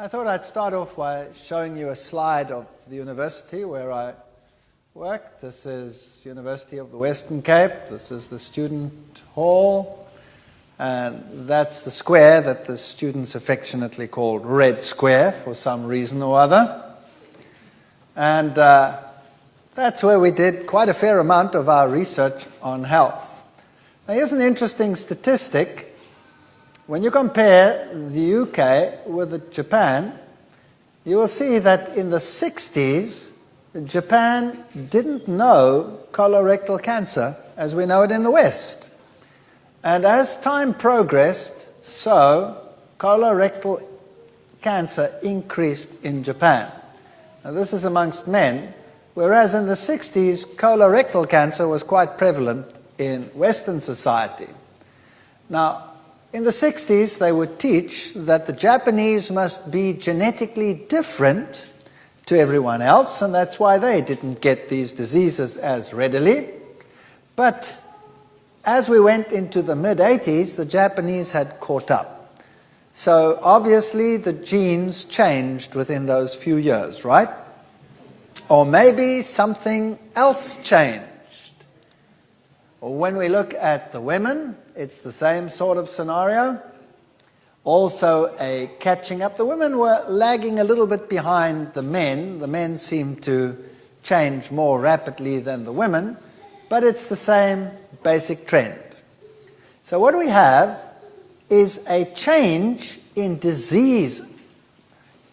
I thought I'd start off by showing you a slide of the university where I work. This is University of the Western Cape. This is the student hall. And that's the square that the students affectionately called Red Square for some reason or other. And that's where we did quite a fair amount of our research on health. Now here's an interesting statistic. When you compare the UK with Japan, you will see that in the 60s, Japan didn't know colorectal cancer as we know it in the West. And as time progressed, so colorectal cancer increased in Japan. Now this is amongst men, whereas in the 60s, colorectal cancer was quite prevalent in Western society. Now, in the 60s, they would teach that the Japanese must be genetically different to everyone else, and that's why they didn't get these diseases as readily. But as we went into the mid-80s, the Japanese had caught up. So obviously the genes changed within those few years, right? Or maybe something else changed. Or when we look at the women, it's the same sort of scenario. Also a catching up. The women were lagging a little bit behind the men. The men seemed to change more rapidly than the women, but it's the same basic trend. So what we have is a change in disease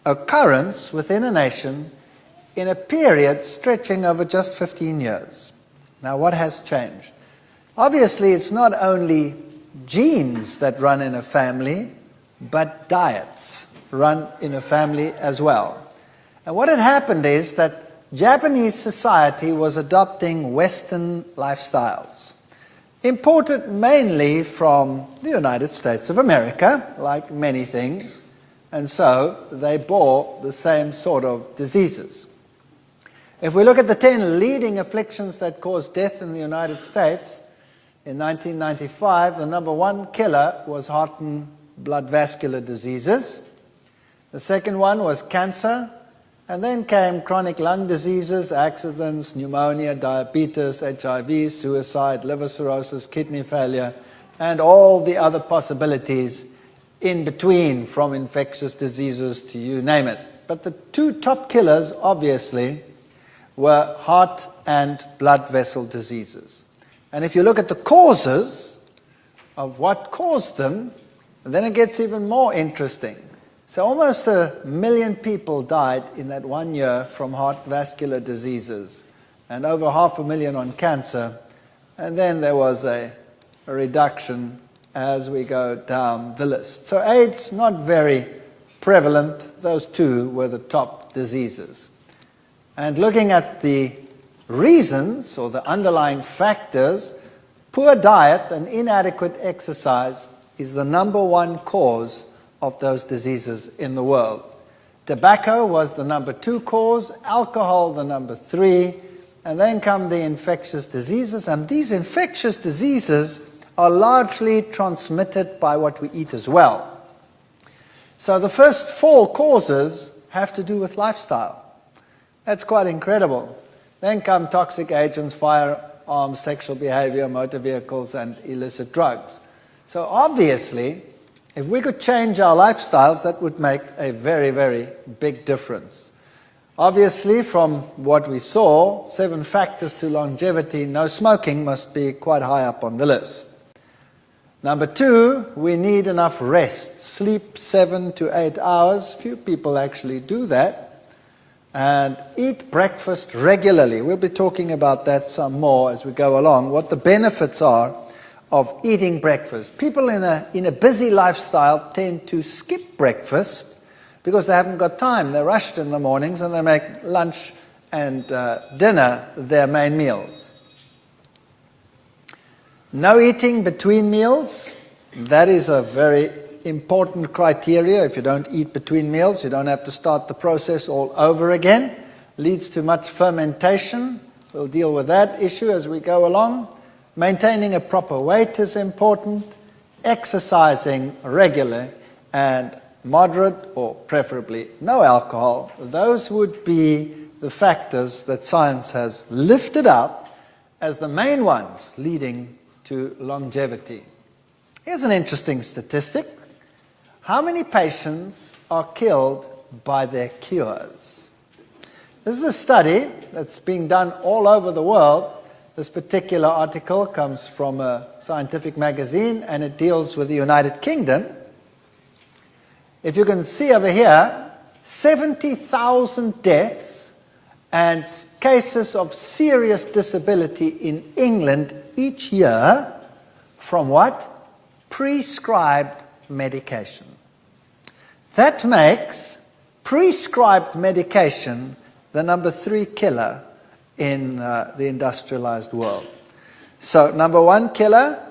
occurrence within a nation in a period stretching over just 15 years. Now what has changed? Obviously, it's not only genes that run in a family, but diets run in a family as well. And what had happened is that Japanese society was adopting Western lifestyles, imported mainly from the United States of America, like many things, and so they bore the same sort of diseases. If we look at the 10 leading afflictions that cause death in the United States, in 1995, the number one killer was heart and blood vascular diseases. The second one was cancer, and then came chronic lung diseases, accidents, pneumonia, diabetes, HIV, suicide, liver cirrhosis, kidney failure, and all the other possibilities in between, from infectious diseases to you name it. But the two top killers, obviously, were heart and blood vessel diseases. And if you look at the causes of what caused them, then it gets even more interesting. So almost 1 million people died in that 1 year from heart vascular diseases, and over 500,000 on cancer. And then there was a reduction as we go down the list. So AIDS, not very prevalent. Those two were the top diseases. And looking at the reasons or the underlying factors, poor diet and inadequate exercise is the number one cause of those diseases in the world. Tobacco was the number 2 cause, alcohol the number 3, and then come the infectious diseases. And these infectious diseases are largely transmitted by what we eat as well. So the first 4 causes have to do with lifestyle. That's quite incredible. Then come toxic agents, firearms, sexual behavior, motor vehicles, and illicit drugs. So obviously, if we could change our lifestyles, that would make a very, very big difference. Obviously, from what we saw, 7 factors to longevity, no smoking must be quite high up on the list. Number 2, we need enough rest. Sleep 7 to 8 hours. Few people actually do that. And eat breakfast regularly. We'll be talking about that some more as we go along, what the benefits are of eating breakfast. People in a busy lifestyle tend to skip breakfast because they haven't got time. They're rushed in the mornings and they make lunch and dinner their main meals. No eating between meals. That is a very important criteria. If you don't eat between meals, you don't have to start the process all over again. Leads to much fermentation. We'll deal with that issue as we go along. Maintaining a proper weight is important. Exercising regularly, and moderate or preferably no alcohol, those would be the factors that science has lifted out as the main ones leading to longevity. Here's an interesting statistic. How many patients are killed by their cures? This is a study that's being done all over the world. This particular article comes from a scientific magazine, and it deals with the United Kingdom. If you can see over here, 70,000 deaths and cases of serious disability in England each year from what? Prescribed medication. That makes prescribed medication the number 3 killer in the industrialized world. So number 1 killer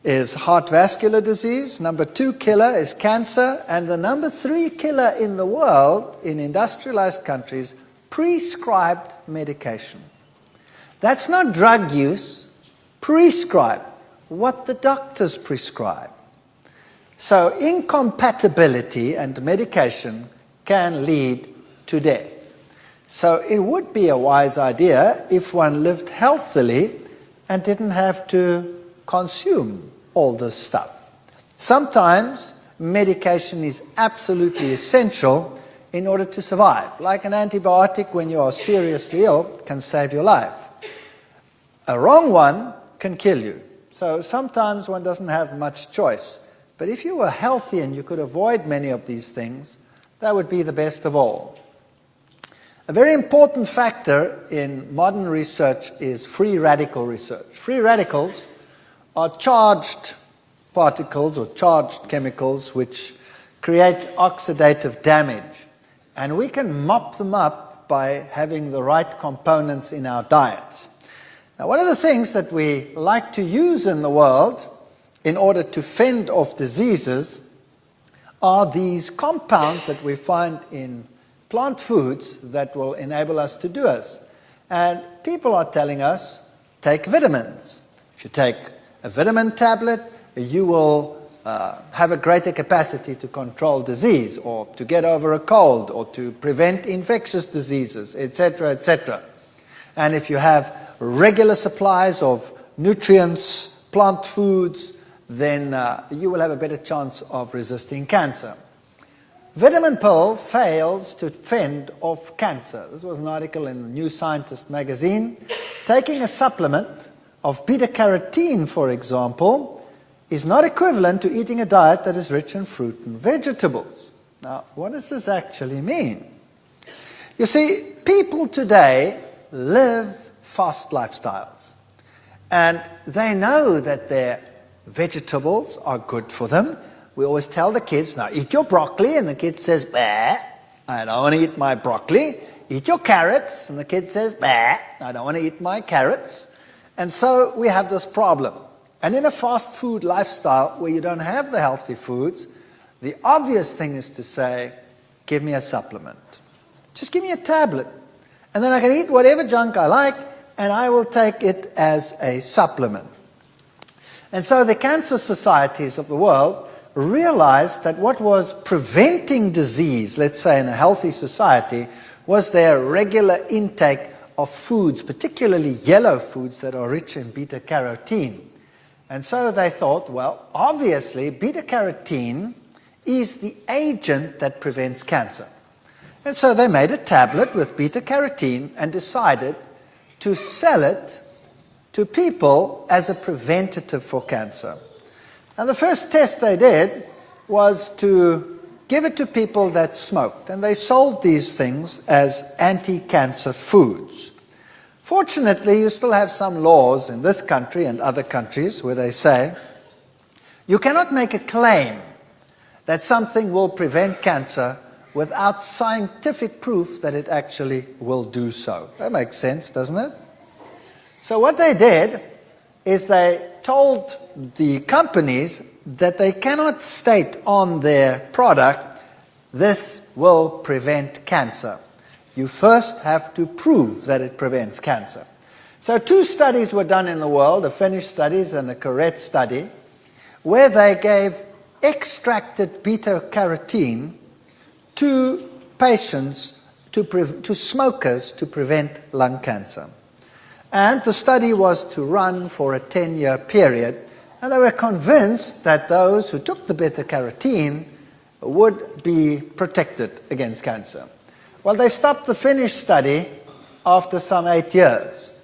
is heart vascular disease, number 2 killer is cancer, and the number 3 killer in the world, in industrialized countries, prescribed medication. That's not drug use, prescribed, what the doctors prescribe. So incompatibility and medication can lead to death. So it would be a wise idea if one lived healthily and didn't have to consume all this stuff. Sometimes medication is absolutely essential in order to survive. Like an antibiotic when you are seriously ill can save your life. A wrong one can kill you. So sometimes one doesn't have much choice. But if you were healthy and you could avoid many of these things, that would be the best of all. A very important factor in modern research is free radical research. Free radicals are charged particles or charged chemicals which create oxidative damage. And we can mop them up by having the right components in our diets. Now, one of the things that we like to use in the world in order to fend off diseases are these compounds that we find in plant foods that will enable us to do this. And people are telling us, take vitamins. If you take a vitamin tablet, you will have a greater capacity to control disease or to get over a cold or to prevent infectious diseases, etc., etc. And if you have regular supplies of nutrients, plant foods, then you will have a better chance of resisting cancer. Vitamin pill fails to fend off cancer. This was an article in the New Scientist magazine. Taking a supplement of beta-carotene, for example, is not equivalent to eating a diet that is rich in fruit and vegetables. Now, what does this actually mean? You see, people today live fast lifestyles. And they know that their vegetables are good for them. We always tell the kids, now eat your broccoli, and the kid says, bah, I don't want to eat my broccoli. Eat your carrots, and the kid says, bah, I don't want to eat my carrots. And so we have this problem. And in a fast food lifestyle where you don't have the healthy foods, the obvious thing is to say, give me a supplement. Just give me a tablet. And then I can eat whatever junk I like, and I will take it as a supplement. And so the cancer societies of the world realized that what was preventing disease, let's say in a healthy society, was their regular intake of foods, particularly yellow foods that are rich in beta-carotene. And so they thought, well, obviously beta-carotene is the agent that prevents cancer. And so they made a tablet with beta-carotene and decided to sell it to people as a preventative for cancer. And the first test they did was to give it to people that smoked. And they sold these things as anti-cancer foods. Fortunately, you still have some laws in this country and other countries where they say you cannot make a claim that something will prevent cancer without scientific proof that it actually will do so. That makes sense, doesn't it? So what they did is they told the companies that they cannot state on their product, this will prevent cancer. You first have to prove that it prevents cancer. So 2 studies were done in the world, the Finnish studies and the Correct study, where they gave extracted beta-carotene to patients, to smokers, to prevent lung cancer. And the study was to run for a 10-year period, and they were convinced that those who took the beta-carotene would be protected against cancer. Well, they stopped the Finnish study after some 8 years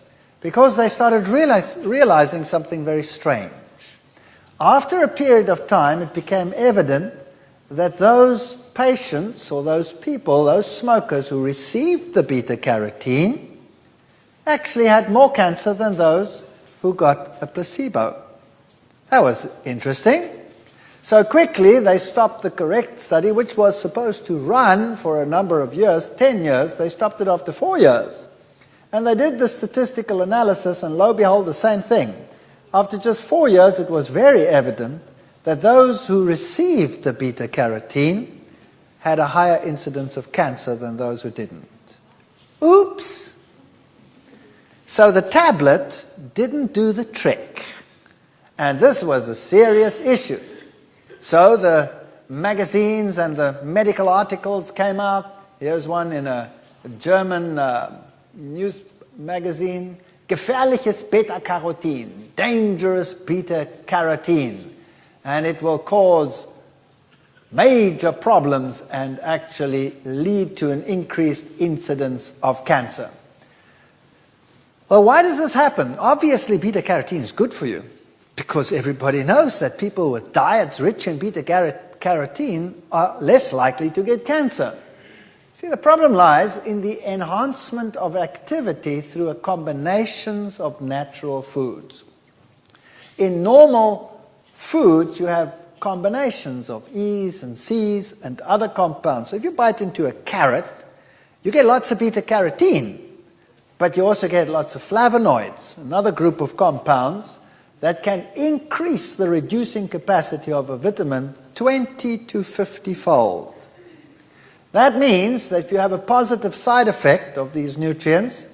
because they started realizing something very strange. After a period of time, it became evident that those patients or those people, those smokers who received the beta-carotene actually had more cancer than those who got a placebo. That was interesting. So quickly they stopped the correct study, which was supposed to run for a number of years, 10 years. They stopped it after 4 years. And they did the statistical analysis, and lo and behold, the same thing. After just 4 years, it was very evident that those who received the beta-carotene had a higher incidence of cancer than those who didn't. Oops! So the tablet didn't do the trick. And this was a serious issue. So the magazines and the medical articles came out. Here's one in a German news magazine. Gefährliches Beta-Carotene, dangerous beta-carotene. And it will cause major problems and actually lead to an increased incidence of cancer. Well, why does this happen? Obviously, beta-carotene is good for you, because everybody knows that people with diets rich in beta-carotene are less likely to get cancer. See, the problem lies in the enhancement of activity through a combinations of natural foods. In normal foods, you have combinations of E's and C's and other compounds. So if you bite into a carrot, you get lots of beta-carotene, but you also get lots of flavonoids, another group of compounds that can increase the reducing capacity of a vitamin 20 to 50-fold. That means that if you have a positive side effect of these nutrients,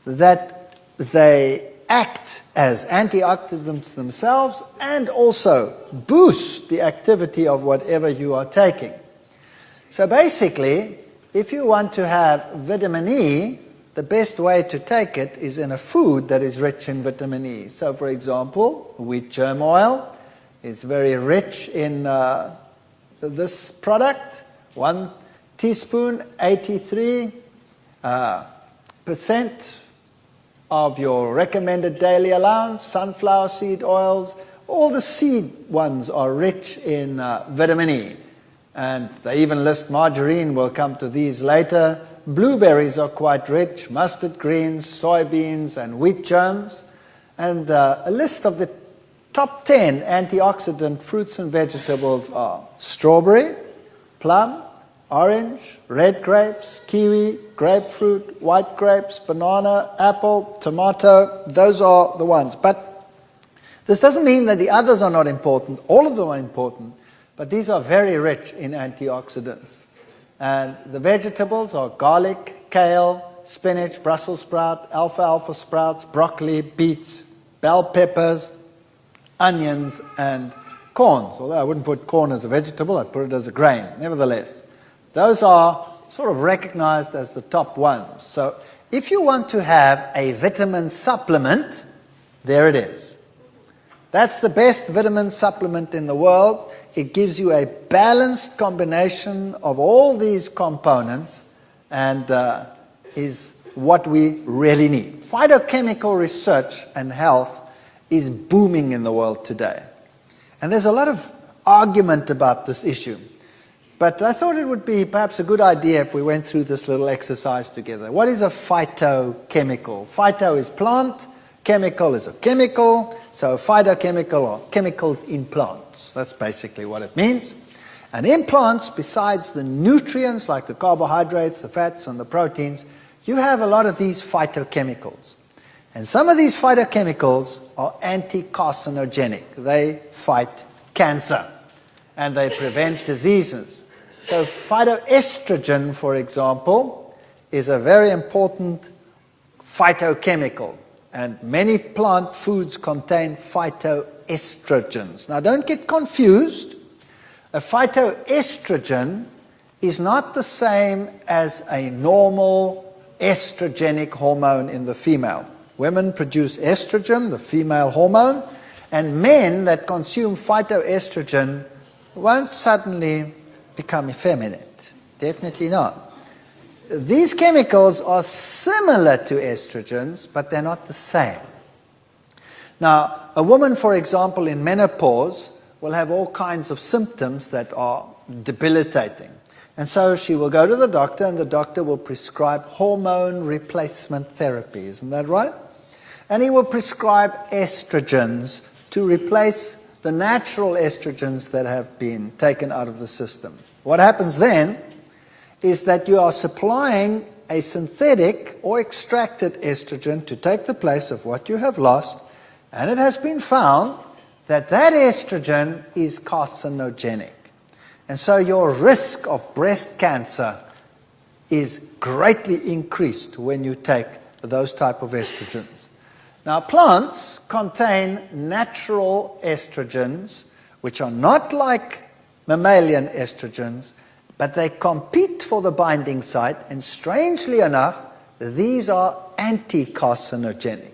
that they act as antioxidants themselves and also boost the activity of whatever you are taking. So basically, if you want to have vitamin E, the best way to take it is in a food that is rich in vitamin E. So for example, wheat germ oil is very rich in this product. 1 teaspoon, 83% of your recommended daily allowance. Sunflower seed oils, all the seed ones are rich in vitamin E. And they even list margarine, we'll come to these later. Blueberries are quite rich, mustard greens, soybeans, and wheat germs. And a list of the top 10 antioxidant fruits and vegetables are strawberry, plum, orange, red grapes, kiwi, grapefruit, white grapes, banana, apple, tomato. Those are the ones. But this doesn't mean that the others are not important. All of them are important. But these are very rich in antioxidants. And the vegetables are garlic, kale, spinach, Brussels sprout, alfalfa sprouts, broccoli, beets, bell peppers, onions, and corns. Although I wouldn't put corn as a vegetable, I'd put it as a grain. Nevertheless, those are sort of recognized as the top ones. So if you want to have a vitamin supplement, there it is. That's the best vitamin supplement in the world. It gives you a balanced combination of all these components and is what we really need. Phytochemical research and health is booming in the world today. And there's a lot of argument about this issue. But I thought it would be perhaps a good idea if we went through this little exercise together. What is a phytochemical? Phyto is plant, chemical is a chemical, so phytochemical are chemicals in plants. That's basically what it means. And in plants, besides the nutrients like the carbohydrates, the fats, and the proteins, you have a lot of these phytochemicals. And some of these phytochemicals are anti-carcinogenic. They fight cancer and they prevent diseases. So phytoestrogen, for example, is a very important phytochemical. And many plant foods contain phytoestrogens. Now don't get confused. A phytoestrogen is not the same as a normal estrogenic hormone in the female. Women produce estrogen, the female hormone, and men that consume phytoestrogen won't suddenly become effeminate. Definitely not. These chemicals are similar to estrogens, but they're not the same. Now, a woman, for example, in menopause will have all kinds of symptoms that are debilitating. And so she will go to the doctor, and the doctor will prescribe hormone replacement therapy. Isn't that right? And he will prescribe estrogens to replace the natural estrogens that have been taken out of the system. What happens then is that you are supplying a synthetic or extracted estrogen to take the place of what you have lost, and it has been found that that estrogen is carcinogenic. And so your risk of breast cancer is greatly increased when you take those type of estrogens. Now, plants contain natural estrogens, which are not like mammalian estrogens, but they compete for the binding site, and strangely enough, these are anti-carcinogenic.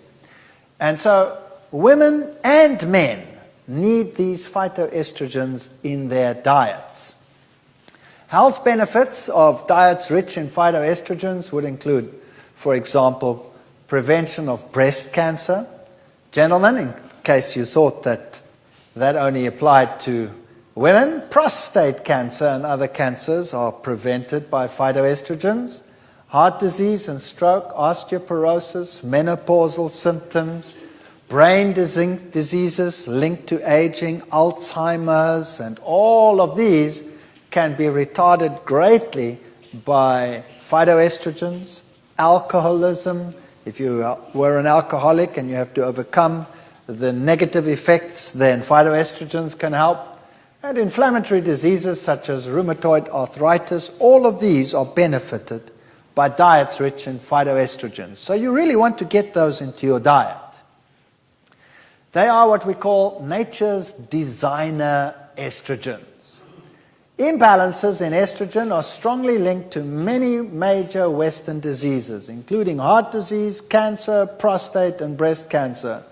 And so women and men need these phytoestrogens in their diets. Health benefits of diets rich in phytoestrogens would include, for example, prevention of breast cancer. Gentlemen, in case you thought that only applied to women, prostate cancer and other cancers are prevented by phytoestrogens. Heart disease and stroke, osteoporosis, menopausal symptoms, brain diseases linked to aging, Alzheimer's, and all of these can be retarded greatly by phytoestrogens. Alcoholism, if you were an alcoholic and you have to overcome the negative effects, then phytoestrogens can help. And inflammatory diseases such as rheumatoid arthritis, all of these are benefited by diets rich in phytoestrogens. So you really want to get those into your diet. They are what we call nature's designer estrogens. Imbalances in estrogen are strongly linked to many major Western diseases, including heart disease, cancer, prostate, and breast cancer.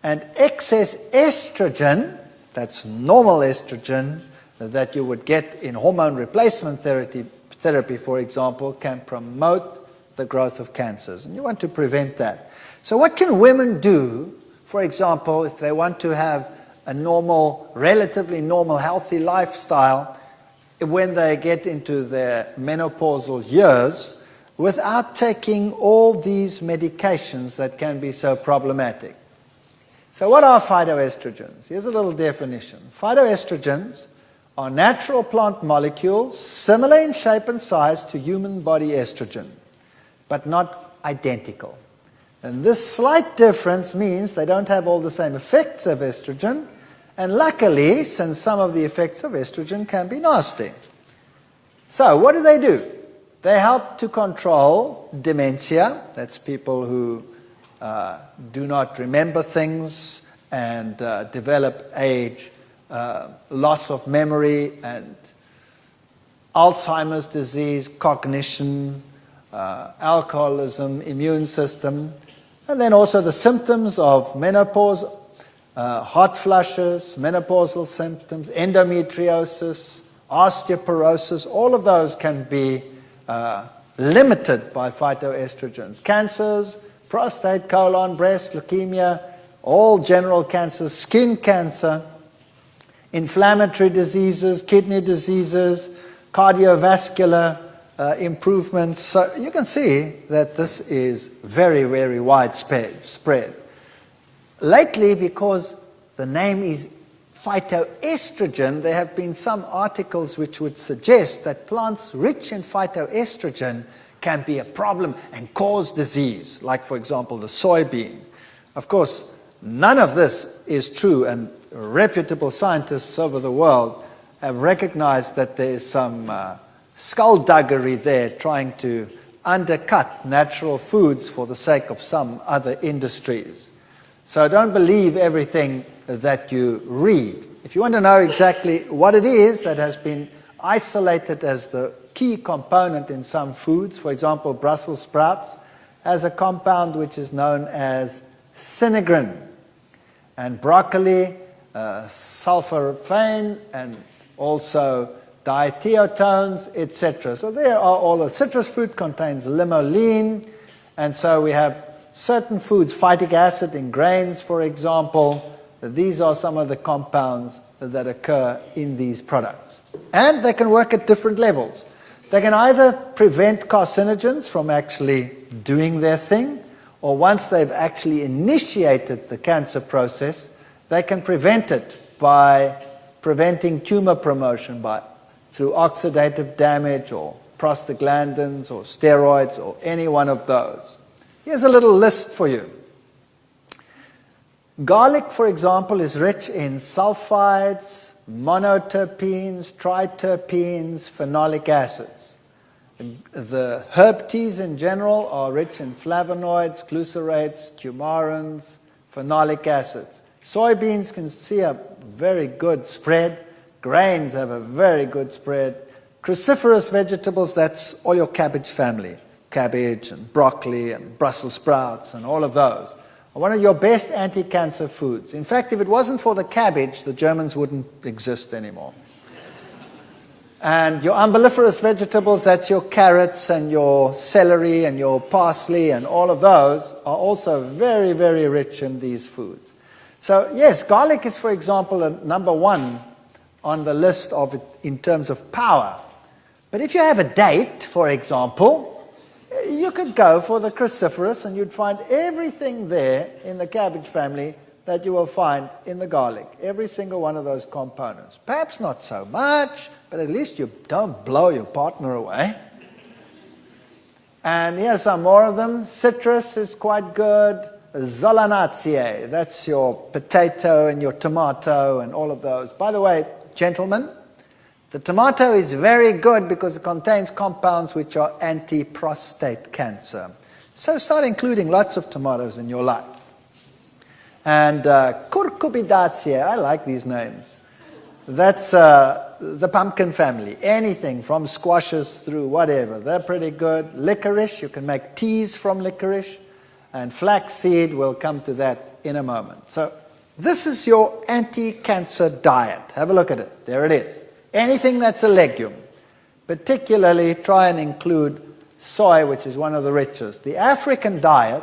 And excess estrogen, that's normal estrogen that you would get in hormone replacement therapy, for example, can promote the growth of cancers. And you want to prevent that. So what can women do, for example, if they want to have a normal, relatively normal, healthy lifestyle when they get into their menopausal years without taking all these medications that can be so problematic? So what are phytoestrogens? Here's a little definition. Phytoestrogens are natural plant molecules similar in shape and size to human body estrogen, but not identical. And this slight difference means they don't have all the same effects of estrogen, and luckily, since some of the effects of estrogen can be nasty. So what do? They help to control dementia. That's people who do not remember things and develop age, loss of memory, and Alzheimer's disease, cognition, alcoholism, immune system, and then also the symptoms of menopause, hot flushes, menopausal symptoms, endometriosis, osteoporosis. All of those can be limited by phytoestrogens. Cancers, prostate, colon, breast, leukemia, all general cancers, skin cancer, inflammatory diseases, kidney diseases, cardiovascular improvements. So you can see that this is very, very widespread. Lately, because the name is phytoestrogen, there have been some articles which would suggest that plants rich in phytoestrogen can be a problem and cause disease, like, for example, the soybean. Of course, none of this is true, and reputable scientists over the world have recognized that there is some skullduggery there trying to undercut natural foods for the sake of some other industries. So don't believe everything that you read. If you want to know exactly what it is that has been isolated as the key component in some foods, for example, Brussels sprouts, has a compound which is known as sinigrin. And broccoli, sulforaphane, and also diethiotones, etc. So there are all the citrus fruit contains limolein, and so we have certain foods, phytic acid in grains, for example. These are some of the compounds that occur in these products. And they can work at different levels. They can either prevent carcinogens from actually doing their thing, or once they've actually initiated the cancer process, they can prevent it by preventing tumor promotion through oxidative damage or prostaglandins or steroids or any one of those. Here's a little list for you. Garlic, for example, is rich in sulfides, monoterpenes, triterpenes, phenolic acids. The herb teas in general are rich in flavonoids, glucerates, coumarins, phenolic acids. Soybeans can see a very good spread. Grains have a very good spread. Cruciferous vegetables, that's all your cabbage family. Cabbage and broccoli and Brussels sprouts and all of those are one of your best anti-cancer foods. In fact, if it wasn't for the cabbage, the Germans wouldn't exist anymore. And your umbelliferous vegetables, that's your carrots and your celery and your parsley, and all of those are also very, very rich in these foods. So yes, garlic is, for example, number one on the list of it in terms of power. But if you have a date, for example, you could go for the cruciferous and you'd find everything there in the cabbage family that you will find in the garlic. Every single one of those components. Perhaps not so much, but at least you don't blow your partner away. And here's some more of them. Citrus is quite good. Solanaceae, that's your potato and your tomato and all of those. By the way, gentlemen, the tomato is very good because it contains compounds which are anti-prostate cancer. So start including lots of tomatoes in your life. And curcubidaceae, I like these names. That's the pumpkin family. Anything from squashes through whatever. They're pretty good. Licorice, you can make teas from licorice. And flaxseed, we'll come to that in a moment. So this is your anti-cancer diet. Have a look at it. There it is. Anything that's a legume. Particularly try and include soy, which is one of the richest. The African diet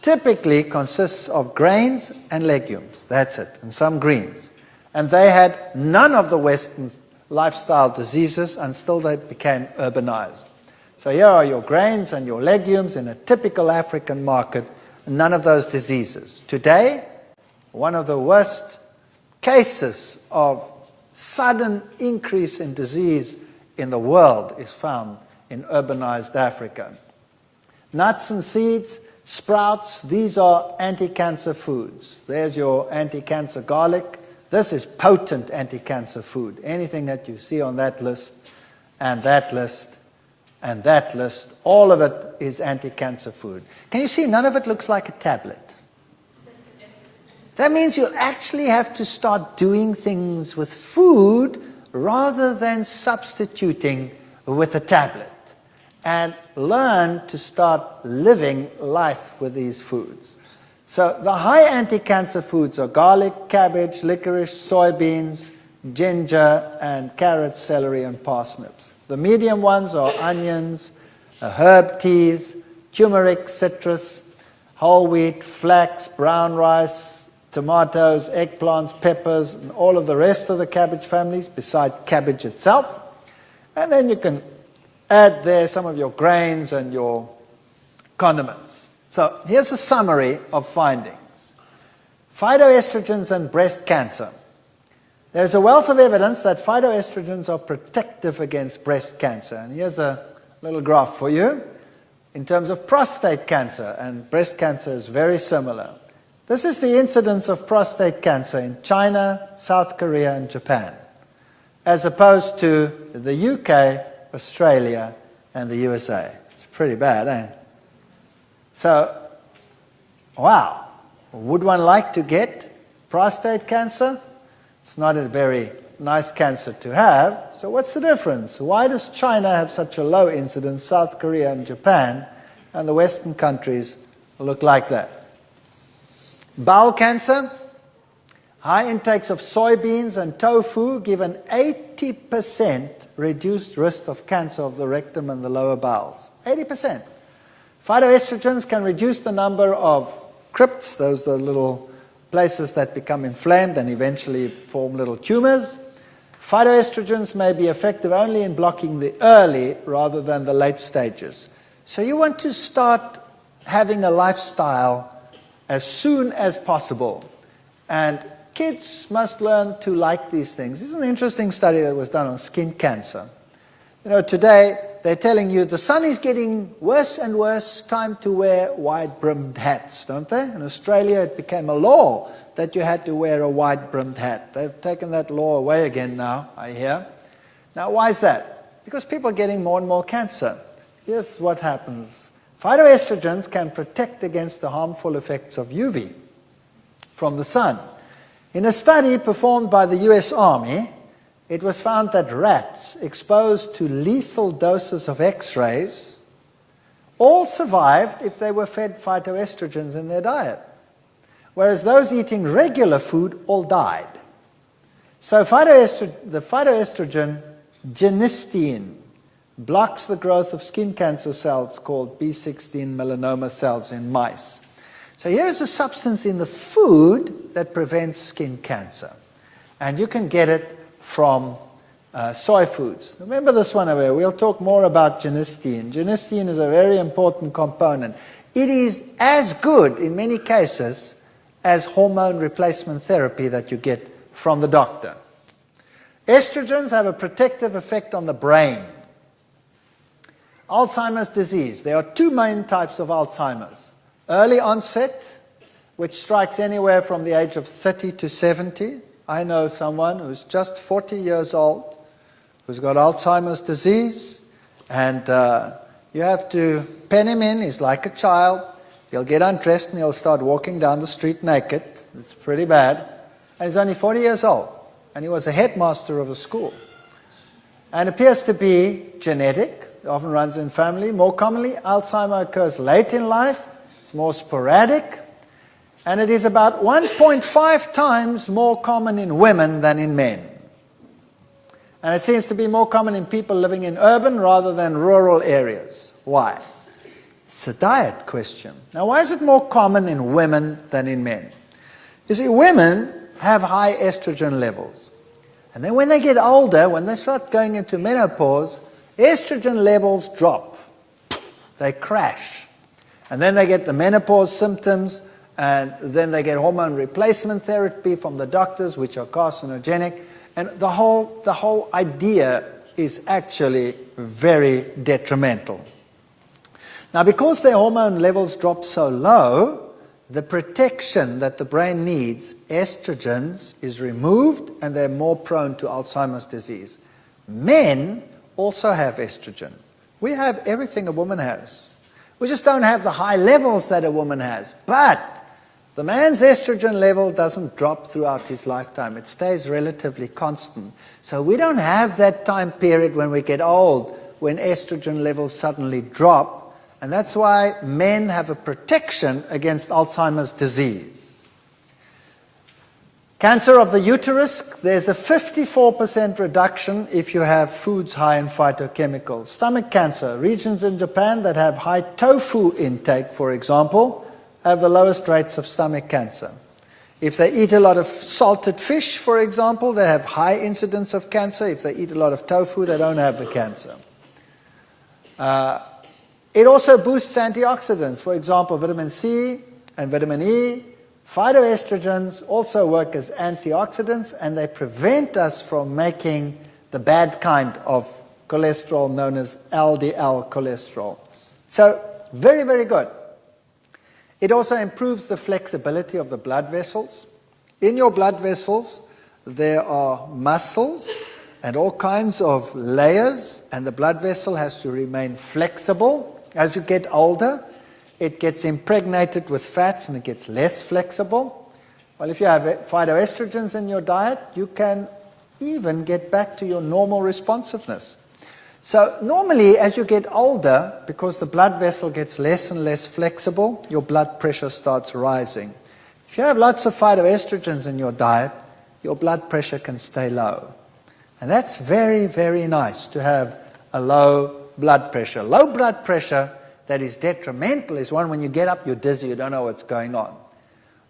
typically consists of grains and legumes. That's it. And some greens. And they had none of the Western lifestyle diseases until they became urbanized. So here are your grains and your legumes in a typical African market. None of those diseases. Today, one of the worst cases of sudden increase in disease in the world is found in urbanized Africa. Nuts and seeds, sprouts, these are anti-cancer foods. There's your anti-cancer garlic. This is potent anti-cancer food. Anything that you see on that list, and that list, and that list, all of it is anti-cancer food. Can you see none of it looks like a tablet? That means you'll actually have to start doing things with food rather than substituting with a tablet. And learn to start living life with these foods. So the high anti-cancer foods are garlic, cabbage, licorice, soybeans, ginger, and carrots, celery, and parsnips. The medium ones are onions, herb teas, turmeric, citrus, whole wheat, flax, brown rice, tomatoes, eggplants, peppers, and all of the rest of the cabbage families beside cabbage itself. And then you can add there some of your grains and your condiments. So here's a summary of findings. Phytoestrogens and breast cancer. There's a wealth of evidence that phytoestrogens are protective against breast cancer. And here's a little graph for you in terms of prostate cancer. And breast cancer is very similar. This is the incidence of prostate cancer in China, South Korea, and Japan, as opposed to the UK, Australia, and the USA. It's pretty bad, eh? So, wow. Would one like to get prostate cancer? It's not a very nice cancer to have. So what's the difference? Why does China have such a low incidence, South Korea and Japan, and the Western countries look like that? Bowel cancer. High intakes of soybeans and tofu give an 80% reduced risk of cancer of the rectum and the lower bowels. 80%. Phytoestrogens can reduce the number of crypts, those are the little places that become inflamed and eventually form little tumors. Phytoestrogens may be effective only in blocking the early rather than the late stages. So you want to start having a lifestyle as soon as possible. And kids must learn to like these things. This is an interesting study that was done on skin cancer. You know, today they're telling you the sun is getting worse and worse, time to wear wide-brimmed hats, don't they? In Australia it became a law that you had to wear a wide-brimmed hat. They've taken that law away again now, I hear. Now why is that? Because people are getting more and more cancer. Here's what happens. Phytoestrogens can protect against the harmful effects of UV from the sun. In a study performed by the US Army, it was found that rats exposed to lethal doses of X-rays all survived if they were fed phytoestrogens in their diet, whereas those eating regular food all died. So the phytoestrogen genistein blocks the growth of skin cancer cells called B16 melanoma cells in mice. So here is a substance in the food that prevents skin cancer. And you can get it from soy foods. Remember this one over here. We'll talk more about genistein. Genistein is a very important component. It is as good in many cases as hormone replacement therapy that you get from the doctor. Estrogens have a protective effect on the brain. Alzheimer's disease. There are two main types of Alzheimer's. Early onset, which strikes anywhere from the age of 30 to 70. I know someone who's just 40 years old, who's got Alzheimer's disease, and you have to pen him in. He's like a child. He'll get undressed and he'll start walking down the street naked. It's pretty bad. And he's only 40 years old, and he was a headmaster of a school. And appears to be genetic. It often runs in family. More commonly, Alzheimer occurs late in life. It's more sporadic, and it is about 1.5 times more common in women than in men. And it seems to be more common in people living in urban rather than rural areas. Why? It's a diet question. Now, why is it more common in women than in men? You see, women have high estrogen levels. And then when they get older, when they start going into menopause, estrogen levels drop. They crash. And then they get the menopause symptoms, and then they get hormone replacement therapy from the doctors, which are carcinogenic. And the whole idea is actually very detrimental. Now, because their hormone levels drop so low, the protection that the brain needs, estrogens, is removed, and they're more prone to Alzheimer's disease. Men also have estrogen. We have everything a woman has. We just don't have the high levels that a woman has. But the man's estrogen level doesn't drop throughout his lifetime. It stays relatively constant. So we don't have that time period when we get old, when estrogen levels suddenly drop. And that's why men have a protection against Alzheimer's disease. Cancer of the uterus, there's a 54% reduction if you have foods high in phytochemicals. Stomach cancer, regions in Japan that have high tofu intake, for example, have the lowest rates of stomach cancer. If they eat a lot of salted fish, for example, they have high incidence of cancer. If they eat a lot of tofu, they don't have the cancer. It also boosts antioxidants, for example, vitamin C and vitamin E. Phytoestrogens also work as antioxidants, and they prevent us from making the bad kind of cholesterol known as LDL cholesterol. So, very, very good. It also improves the flexibility of the blood vessels. In your blood vessels, there are muscles and all kinds of layers, and the blood vessel has to remain flexible as you get older. it gets impregnated with fats and it gets less flexible. Well, if you have phytoestrogens in your diet, you can even get back to your normal responsiveness. So normally, as you get older, because the blood vessel gets less and less flexible, your blood pressure starts rising. If you have lots of phytoestrogens in your diet, your blood pressure can stay low. And that's very, very nice to have a low blood pressure. Low blood pressure that is detrimental is one when you get up, you're dizzy, you don't know what's going on.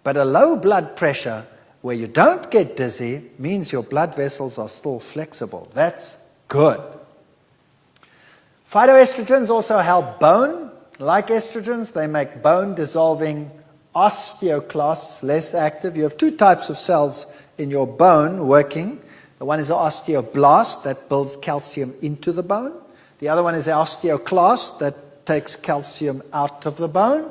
But a low blood pressure where you don't get dizzy means your blood vessels are still flexible. That's good. Phytoestrogens also help bone. Like estrogens, they make bone-dissolving osteoclasts less active. You have two types of cells in your bone working. The one is an osteoblast that builds calcium into the bone. The other one is an osteoclast that takes calcium out of the bone.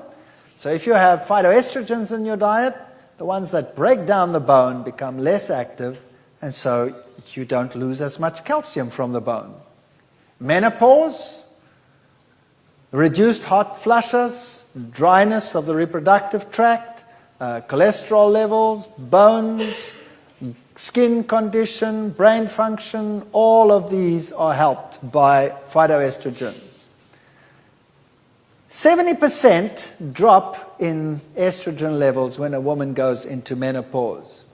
So if you have phytoestrogens in your diet, the ones that break down the bone become less active, and so you don't lose as much calcium from the bone. Menopause, reduced hot flushes, dryness of the reproductive tract, cholesterol levels, bones, skin condition, brain function, all of these are helped by phytoestrogens. 70% drop in estrogen levels when a woman goes into menopause.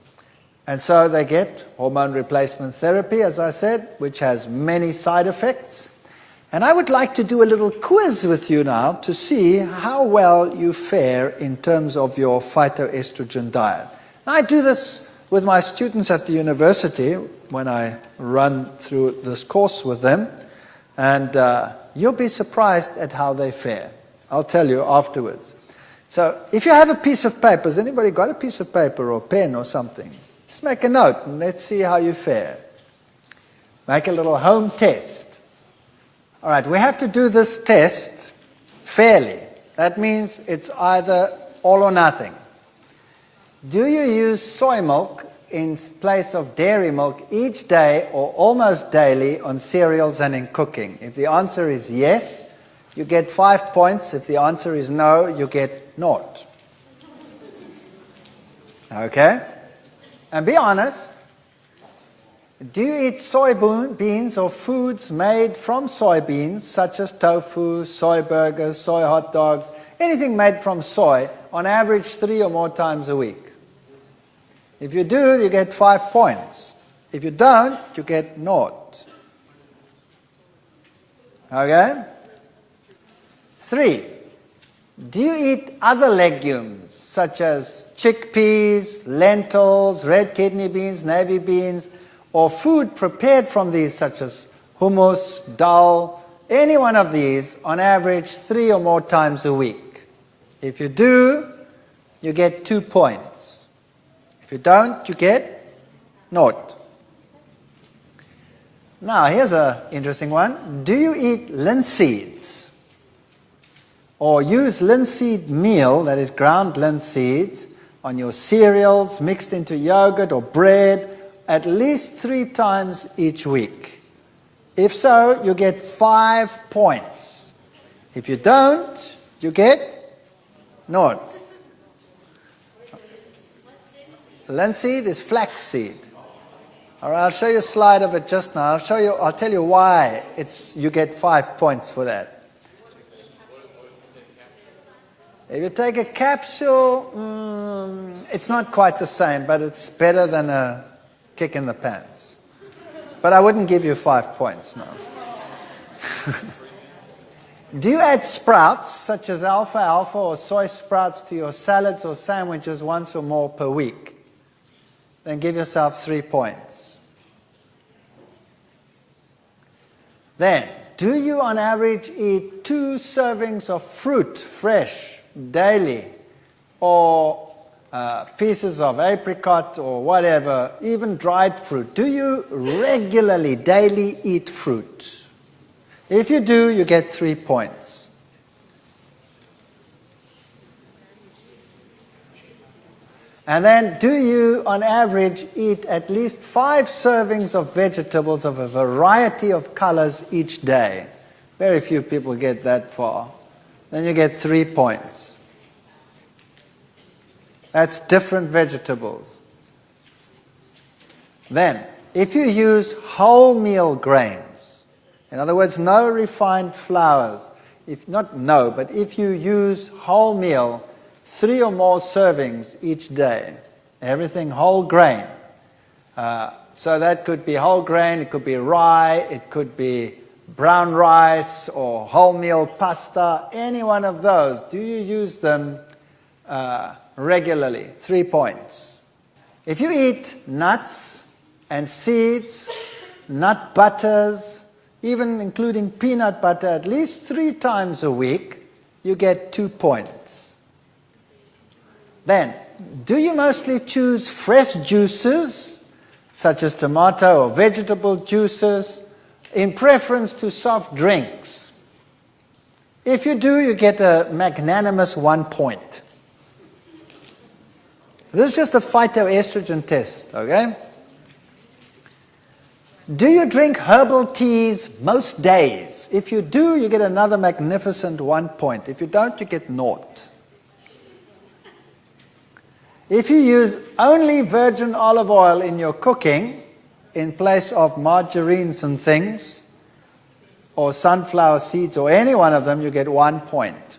And so they get hormone replacement therapy, as I said, which has many side effects. And I would like to do a little quiz with you now to see how well you fare in terms of your phytoestrogen diet. Now, I do this with my students at the university when I run through this course with them, and you'll be surprised at how they fare. I'll tell you afterwards. So if you have a piece of paper, has anybody got a piece of paper or pen or something? Just make a note and let's see how you fare. Make a little home test. All right, we have to do this test fairly. That means it's either all or nothing. Do you use soy milk in place of dairy milk each day or almost daily on cereals and in cooking? If the answer is yes, you get 5 points. If the answer is no, you get 0. Okay? And be honest. Do you eat soybeans or foods made from soybeans, such as tofu, soy burgers, soy hot dogs, anything made from soy, on average 3 or more times a week? If you do, you get 5 points. If you don't, you get 0. Okay? 3. Do you eat other legumes, such as chickpeas, lentils, red kidney beans, navy beans, or food prepared from these, such as hummus, dal, any one of these, on average 3 or more times a week? If you do, you get 2 points. If you don't, you get 0. Now, here's an interesting one. Do you eat linseeds? Or use linseed meal, that is ground linseeds, on your cereals, mixed into yogurt or bread, at least 3 times each week? If so, you get 5 points. If you don't, you get 0. Linseed is flaxseed. All right, I'll show you a slide of it just now. I'll tell you why you get 5 points for that. If you take a capsule, it's not quite the same, but it's better than a kick in the pants. But I wouldn't give you 5 points, no. Do you add sprouts, such as alfalfa or soy sprouts, to your salads or sandwiches once or more per week? Then give yourself 3 points. Then, do you on average eat 2 servings of fruit, fresh, daily, or pieces of apricot or whatever, even dried fruit? Do you regularly, daily eat fruit? If you do, you get 3 points. And then, do you on average eat at least 5 servings of vegetables of a variety of colors each day? Very few people get that far. then you get 3 points. That's different vegetables. Then, if you use wholemeal grains, in other words, no refined flours, if you use wholemeal, 3 or more servings each day, everything whole grain. So that could be whole grain, it could be rye, it could be brown rice or wholemeal pasta, any one of those. Do you use them regularly? 3 points. If you eat nuts and seeds, nut butters, even including peanut butter, at least 3 times a week, you get 2 points. Then, do you mostly choose fresh juices, such as tomato or vegetable juices, in preference to soft drinks? If you do, you get a magnanimous 1 point. This is just a phytoestrogen test, okay? Do you drink herbal teas most days? If you do, you get another magnificent 1 point. If you don't, you get 0. If you use only virgin olive oil in your cooking, in place of margarines and things, or sunflower seeds, or any one of them, you get 1 point.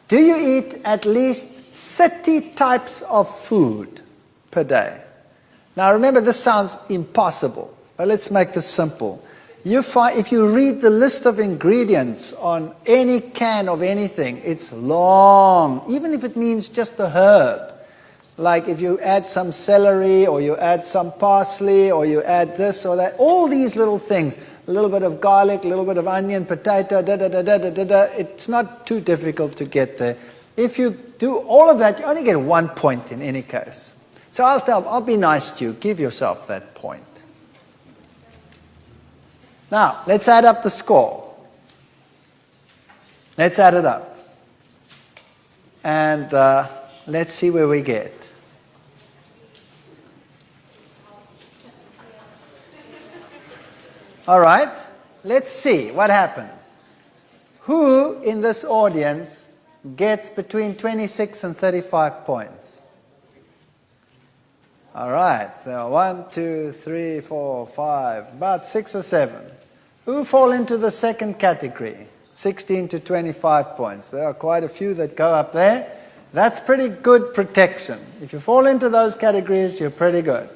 Do you eat at least 30 types of food per day? Now remember, this sounds impossible, but let's make this simple. If you read the list of ingredients on any can of anything, it's long, even if it means just the herb. Like if you add some celery, or you add some parsley, or you add this or that, all these little things, a little bit of garlic, a little bit of onion, potato, it's not too difficult to get there. If you do all of that, you only get 1 point in any case. So I'll be nice to you, give yourself that point. Now, let's add up the score. Let's add it up. And let's see where we get. All right, let's see what happens. Who in this audience gets between 26 and 35 points? All right, so 1, 2, 3, 4, 5, about 6 or 7. Who fall into the second category? 16 to 25 points. There are quite a few that go up there. That's pretty good protection. If you fall into those categories, you're pretty good.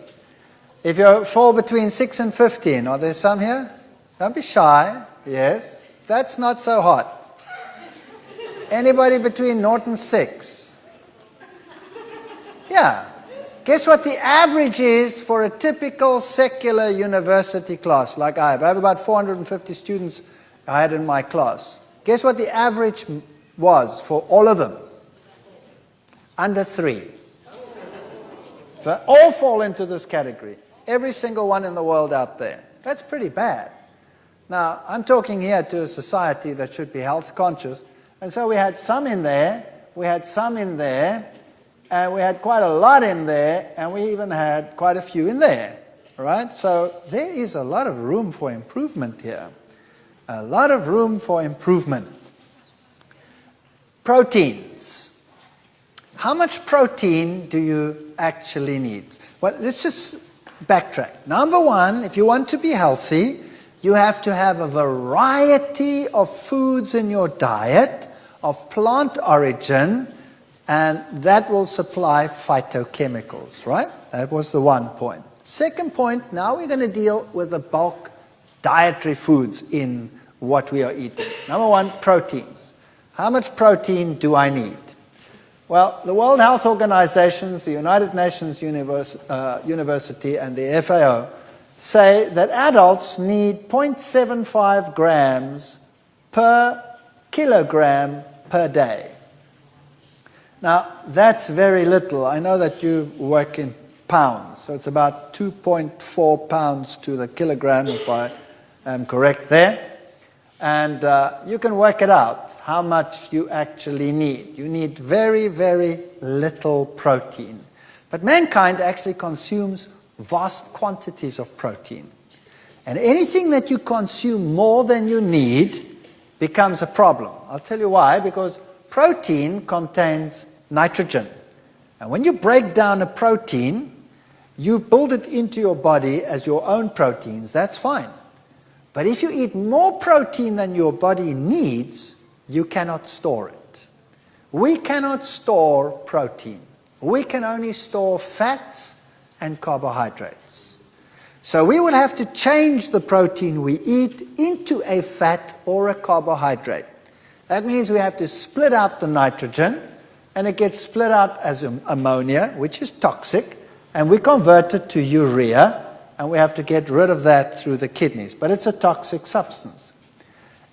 If you fall between 6 and 15, are there some here? Don't be shy. Yes. That's not so hot. Anybody between 0 and 6? Yeah. Guess what the average is for a typical secular university class like I have? I have about 450 students I had in my class. Guess what the average was for all of them? Under 3. So they all fall into this category. Every single one in the world out there. That's pretty bad. Now, I'm talking here to a society that should be health conscious. And so we had some in there, we had some in there, and we had quite a lot in there, and we even had quite a few in there. Right? So there is a lot of room for improvement here. A lot of room for improvement. Proteins. How much protein do you actually need? Well, let's just backtrack. Number one, if you want to be healthy, you have to have a variety of foods in your diet of plant origin, and that will supply phytochemicals, right? That was the one point. Second point, now we're going to deal with the bulk dietary foods in what we are eating. Number one, proteins. How much protein do I need? Well, the World Health Organization, the United Nations University, and the FAO say that adults need 0.75 grams per kilogram per day. Now, that's very little. I know that you work in pounds, so it's about 2.4 pounds to the kilogram, if I am correct there. And you can work it out, how much you actually need. You need very, very little protein. But mankind actually consumes vast quantities of protein. And anything that you consume more than you need becomes a problem. I'll tell you why. Because protein contains nitrogen. And when you break down a protein, you build it into your body as your own proteins. That's fine. But if you eat more protein than your body needs, you cannot store it. We cannot store protein. We can only store fats and carbohydrates. So we would have to change the protein we eat into a fat or a carbohydrate. That means we have to split out the nitrogen, and it gets split out as ammonia, which is toxic, and we convert it to urea, and we have to get rid of that through the kidneys. But it's a toxic substance.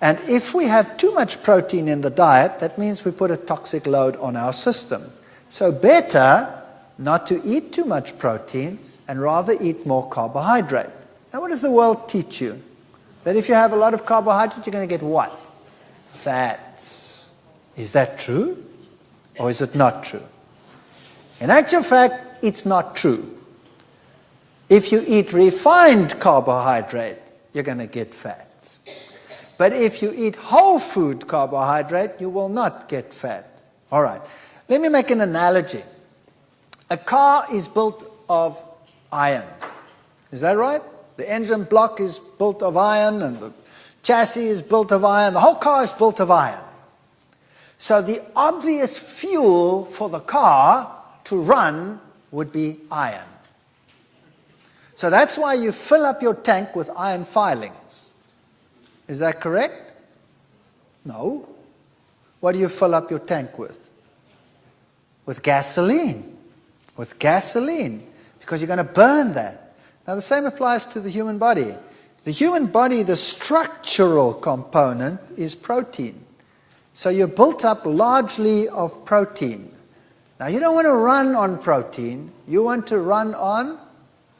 And if we have too much protein in the diet, that means we put a toxic load on our system. So better not to eat too much protein and rather eat more carbohydrate. Now what does the world teach you? That if you have a lot of carbohydrate, you're going to get what? Fats. Is that true? Or is it not true? In actual fact, it's not true. If you eat refined carbohydrate, you're going to get fats. But if you eat whole food carbohydrate, you will not get fat. All right. Let me make an analogy. A car is built of iron. Is that right? The engine block is built of iron, and the chassis is built of iron. The whole car is built of iron. So the obvious fuel for the car to run would be iron. So that's why you fill up your tank with iron filings. Is that correct? No. What do you fill up your tank with? With gasoline. With gasoline. Because you're going to burn that. Now the same applies to the human body. The human body, the structural component is protein. So you're built up largely of protein. Now you don't want to run on protein. You want to run on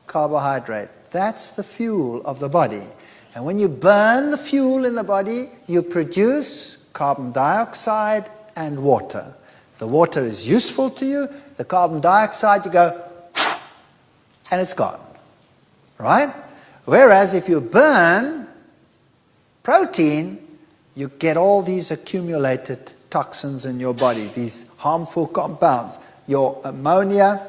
carbohydrate. That's the fuel of the body. And when you burn the fuel in the body, you produce carbon dioxide and water. The water is useful to you. The carbon dioxide, you go, and it's gone. Right? Whereas if you burn protein, you get all these accumulated toxins in your body, these harmful compounds. Your ammonia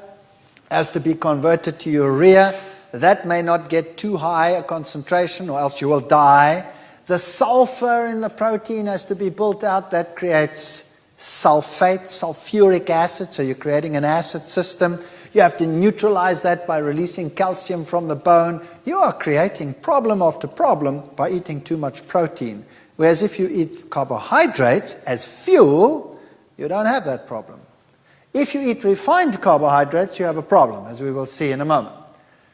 has to be converted to urea. That may not get too high a concentration, or else you will die. The sulfur in the protein has to be built out. That creates sulfate, sulfuric acid, so you're creating an acid system. You have to neutralize that by releasing calcium from the bone. You are creating problem after problem by eating too much protein. Whereas if you eat carbohydrates as fuel, you don't have that problem. If you eat refined carbohydrates, you have a problem, as we will see in a moment.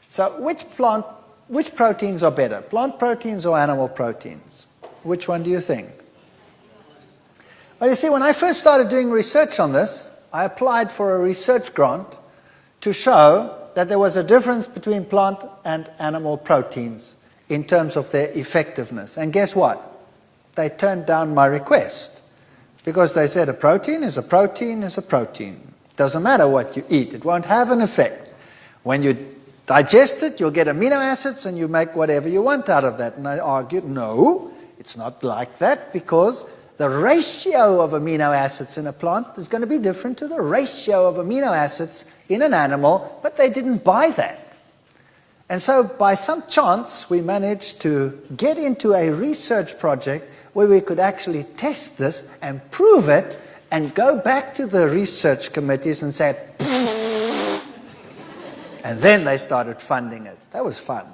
So which proteins are better, plant proteins or animal proteins? Which one do you think? Well, you see, when I first started doing research on this, I applied for a research grant to show that there was a difference between plant and animal proteins in terms of their effectiveness. And guess what? They turned down my request because they said a protein is a protein is a protein. Doesn't matter what you eat. It won't have an effect. When you digest it, you'll get amino acids and you make whatever you want out of that. And I argued, no, it's not like that, because the ratio of amino acids in a plant is going to be different to the ratio of amino acids in an animal, but they didn't buy that. And so by some chance, we managed to get into a research project where we could actually test this and prove it and go back to the research committees and say, and then they started funding it. That was fun.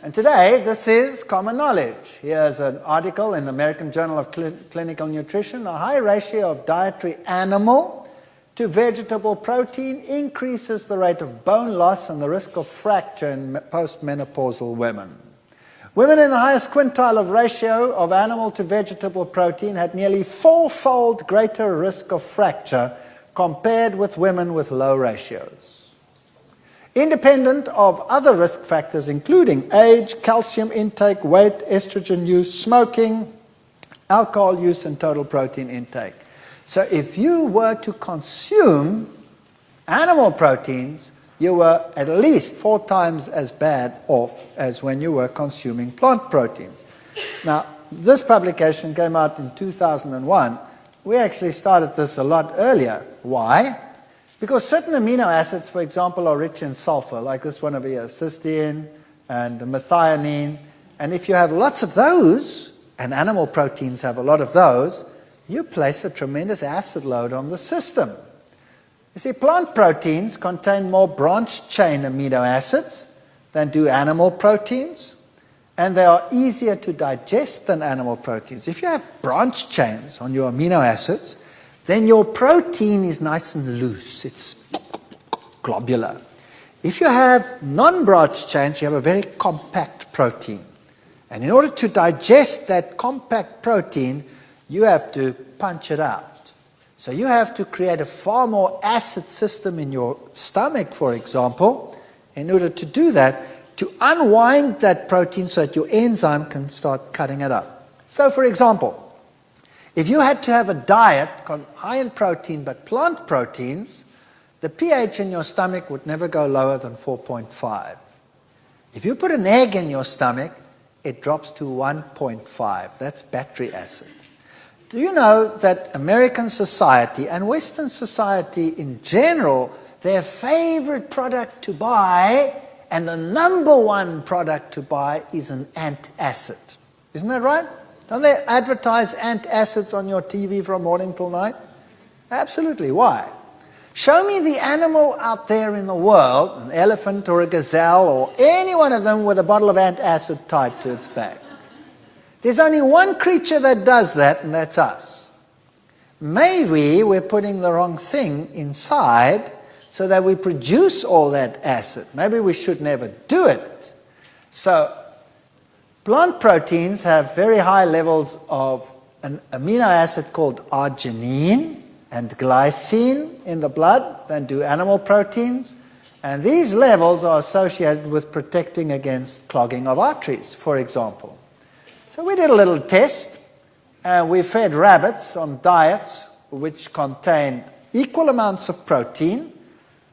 And today, this is common knowledge. Here's an article in the American Journal of Clinical Nutrition. A high ratio of dietary animal to vegetable protein increases the rate of bone loss and the risk of fracture in postmenopausal women. Women in the highest quintile of ratio of animal to vegetable protein had nearly 4-fold greater risk of fracture compared with women with low ratios. Independent of other risk factors including age, calcium intake, weight, estrogen use, smoking, alcohol use, and total protein intake. So if you were to consume animal proteins, you were at least 4 times as bad off as when you were consuming plant proteins. Now, this publication came out in 2001. We actually started this a lot earlier. Why? Because certain amino acids, for example, are rich in sulfur, like this one over here, cysteine and methionine. And if you have lots of those, and animal proteins have a lot of those, you place a tremendous acid load on the system. You see, plant proteins contain more branched-chain amino acids than do animal proteins, and they are easier to digest than animal proteins. If you have branched chains on your amino acids, then your protein is nice and loose. It's globular. If you have non-branched chains, you have a very compact protein. And in order to digest that compact protein, you have to punch it out. So you have to create a far more acid system in your stomach, for example, in order to do that, to unwind that protein so that your enzyme can start cutting it up. So, for example, if you had to have a diet high in protein but plant proteins, the pH in your stomach would never go lower than 4.5. If you put an egg in your stomach, it drops to 1.5. That's battery acid. Do you know that American society and Western society in general, their favorite product to buy and the number one product to buy is an antacid? Isn't that right? Don't they advertise antacids on your TV from morning till night? Absolutely. Why? Show me the animal out there in the world, an elephant or a gazelle or any one of them with a bottle of antacid tied to its back. There's only one creature that does that, and that's us. Maybe we're putting the wrong thing inside so that we produce all that acid. Maybe we should never do it. So, plant proteins have very high levels of an amino acid called arginine and glycine in the blood than do animal proteins. And these levels are associated with protecting against clogging of arteries, for example. So we did a little test, and we fed rabbits on diets which contained equal amounts of protein.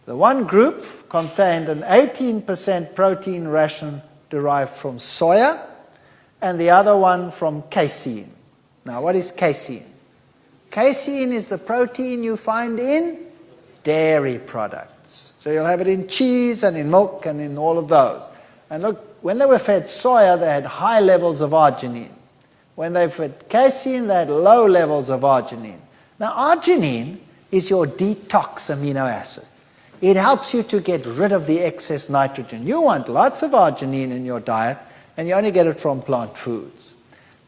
The one group contained an 18% protein ration derived from soya, and the other one from casein. Now, what is casein? Casein is the protein you find in dairy products. So you'll have it in cheese and in milk and in all of those. And look, when they were fed soya, they had high levels of arginine. When they fed casein, they had low levels of arginine. Now, arginine is your detox amino acid. It helps you to get rid of the excess nitrogen. You want lots of arginine in your diet, and you only get it from plant foods.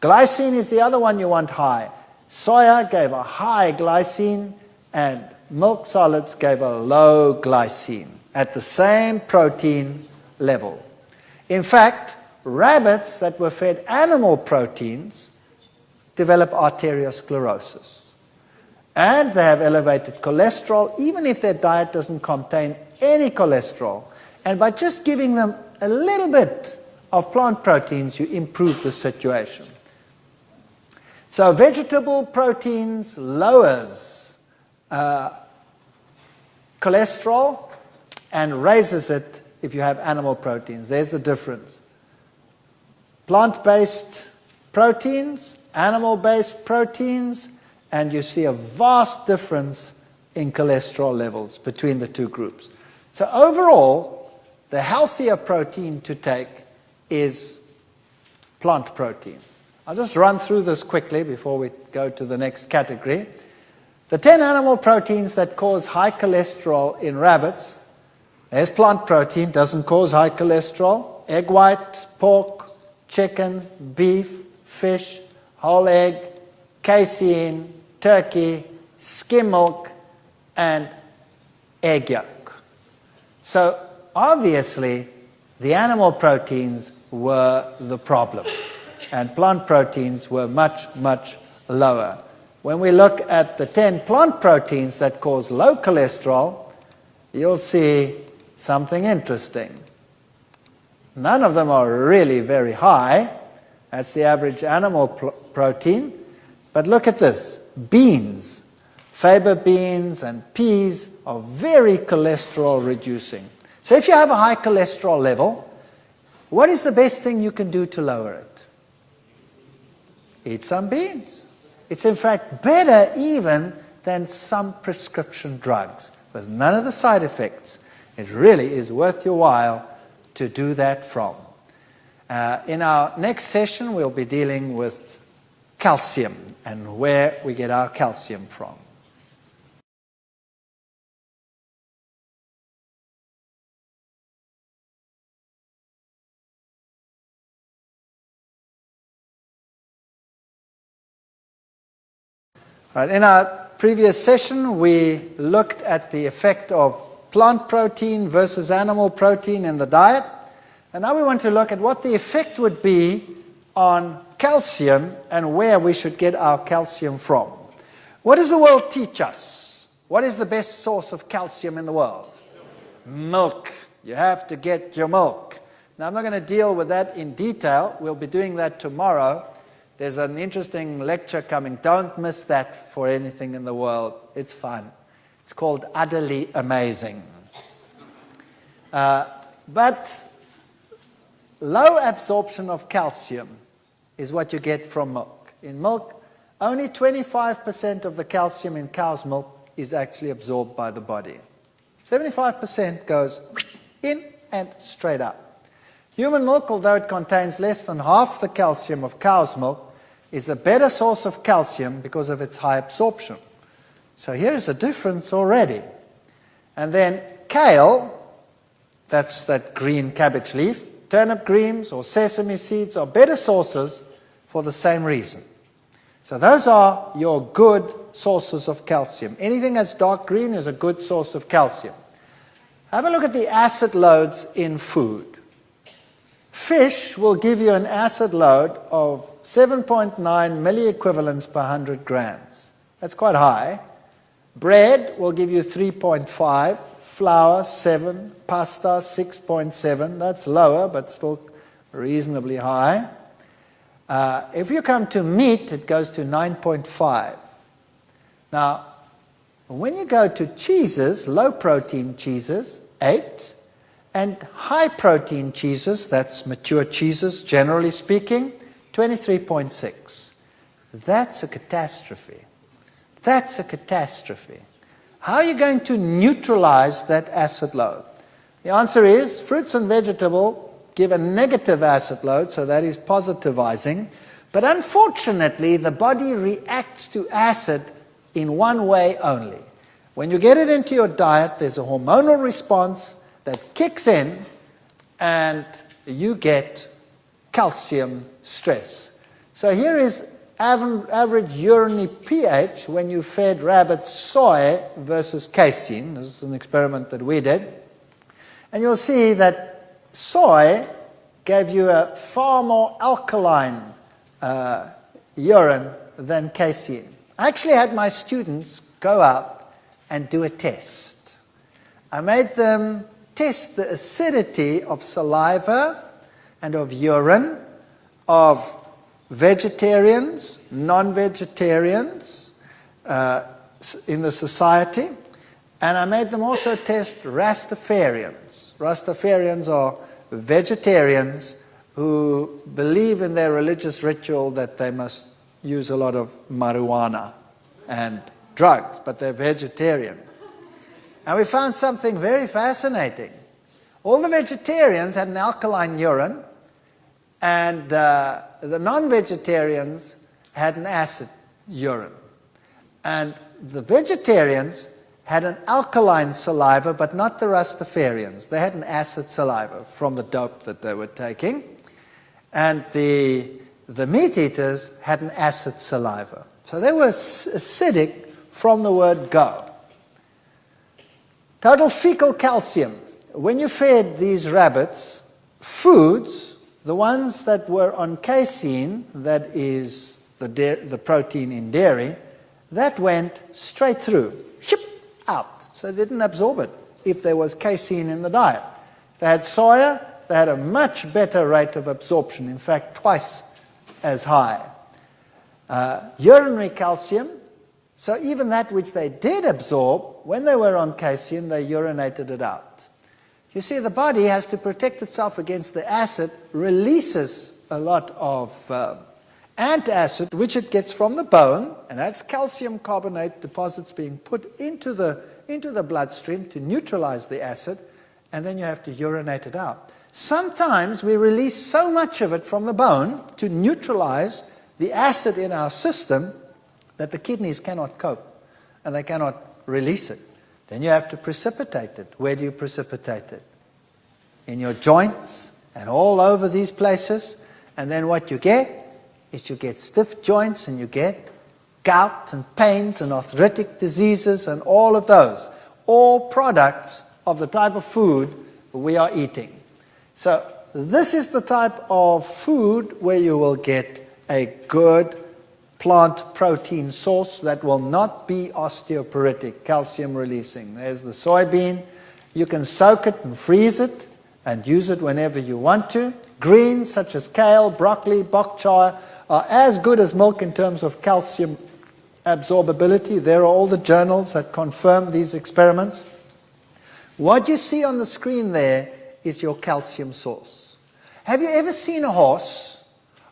Glycine is the other one you want high. Soya gave a high glycine, and milk solids gave a low glycine at the same protein level. In fact, rabbits that were fed animal proteins develop arteriosclerosis. And they have elevated cholesterol, even if their diet doesn't contain any cholesterol. And by just giving them a little bit of plant proteins, you improve the situation. So vegetable proteins lowers cholesterol and raises it if you have animal proteins. There's the difference. Plant-based proteins, animal-based proteins, and you see a vast difference in cholesterol levels between the two groups. So overall, the healthier protein to take is plant protein. I'll just run through this quickly before we go to the next category. The 10 animal proteins that cause high cholesterol in rabbits, there's plant protein, doesn't cause high cholesterol. Egg white, pork, chicken, beef, fish, whole egg, casein, turkey, skim milk, and egg yolk. So obviously, the animal proteins were the problem, and plant proteins were much, much lower. When we look at the 10 plant proteins that cause low cholesterol, you'll see something interesting. None of them are really very high. That's the average animal protein. But look at this. Beans, faba beans and peas are very cholesterol reducing. So if you have a high cholesterol level, what is the best thing you can do to lower it? Eat some beans. It's in fact better even than some prescription drugs with none of the side effects. It really is worth your while to do that from. In our next session, we'll be dealing with calcium and where we get our calcium from. Right, in our previous session, we looked at the effect of plant protein versus animal protein in the diet. And now we want to look at what the effect would be on calcium and where we should get our calcium from. What does the world teach us? What is the best source of calcium in the world? Milk. You have to get your milk. Now, I'm not going to deal with that in detail. We'll be doing that tomorrow. There's an interesting lecture coming. Don't miss that for anything in the world. It's fun. It's called Utterly Amazing. But low absorption of calcium is what you get from milk. In milk, only 25% of the calcium in cow's milk is actually absorbed by the body. 75% goes in and straight up. Human milk, although it contains less than half the calcium of cow's milk, is a better source of calcium because of its high absorption. So here's a difference already. And then kale, that's that green cabbage leaf, turnip greens or sesame seeds are better sources for the same reason. So those are your good sources of calcium. Anything that's dark green is a good source of calcium. Have a look at the acid loads in food. Fish will give you an acid load of 7.9 milliequivalents per 100 grams. That's quite high. Bread will give you 3.5, flour 7, pasta 6.7. That's lower, but still reasonably high. If you come to meat, it goes to 9.5. Now, when you go to cheeses, low-protein cheeses, 8. And high-protein cheeses, that's mature cheeses, generally speaking, 23.6. That's a catastrophe. That's a catastrophe. How are you going to neutralize that acid load? The answer is fruits and vegetables give a negative acid load, so that is positivizing. But unfortunately, the body reacts to acid in one way only. When you get it into your diet, there's a hormonal response that kicks in, and you get calcium stress. So here is average urinary pH when you fed rabbits soy versus casein. This is an experiment that we did. And you'll see that soy gave you a far more alkaline urine than casein. I actually had my students go out and do a test. I made them test the acidity of saliva and of urine of vegetarians, non-vegetarians in the society, and I made them also test Rastafarians. Rastafarians are vegetarians who believe in their religious ritual that they must use a lot of marijuana and drugs, but they're vegetarian. And we found something very fascinating. All the vegetarians had an alkaline urine, and the non-vegetarians had an acid urine. And the vegetarians had an alkaline saliva, but not the Rastafarians. They had an acid saliva from the dope that they were taking. And the meat eaters had an acid saliva. So they were acidic from the word go. Total fecal calcium. When you fed these rabbits foods, the ones that were on casein, that is the protein in dairy, that went straight through, ship, out. So they didn't absorb it if there was casein in the diet. If they had soya, they had a much better rate of absorption, in fact, twice as high. Urinary calcium, so even that which they did absorb, when they were on casein, they urinated it out. You see, the body has to protect itself against the acid, releases a lot of antacid, which it gets from the bone, and that's calcium carbonate deposits being put into the bloodstream to neutralize the acid, and then you have to urinate it out. Sometimes we release so much of it from the bone to neutralize the acid in our system that the kidneys cannot cope, and they cannot release it. Then you have to precipitate it. Where do you precipitate it? In your joints and all over these places. And then what you get is you get stiff joints, and you get gout and pains and arthritic diseases and all of those. All products of the type of food we are eating. So this is the type of food where you will get a good plant protein source that will not be osteoporotic, calcium releasing. There's the soybean. You can soak it and freeze it and use it whenever you want to. Greens such as kale, broccoli, bok choy are as good as milk in terms of calcium absorbability. There are all the journals that confirm these experiments. What you see on the screen there is your calcium source. Have you ever seen a horse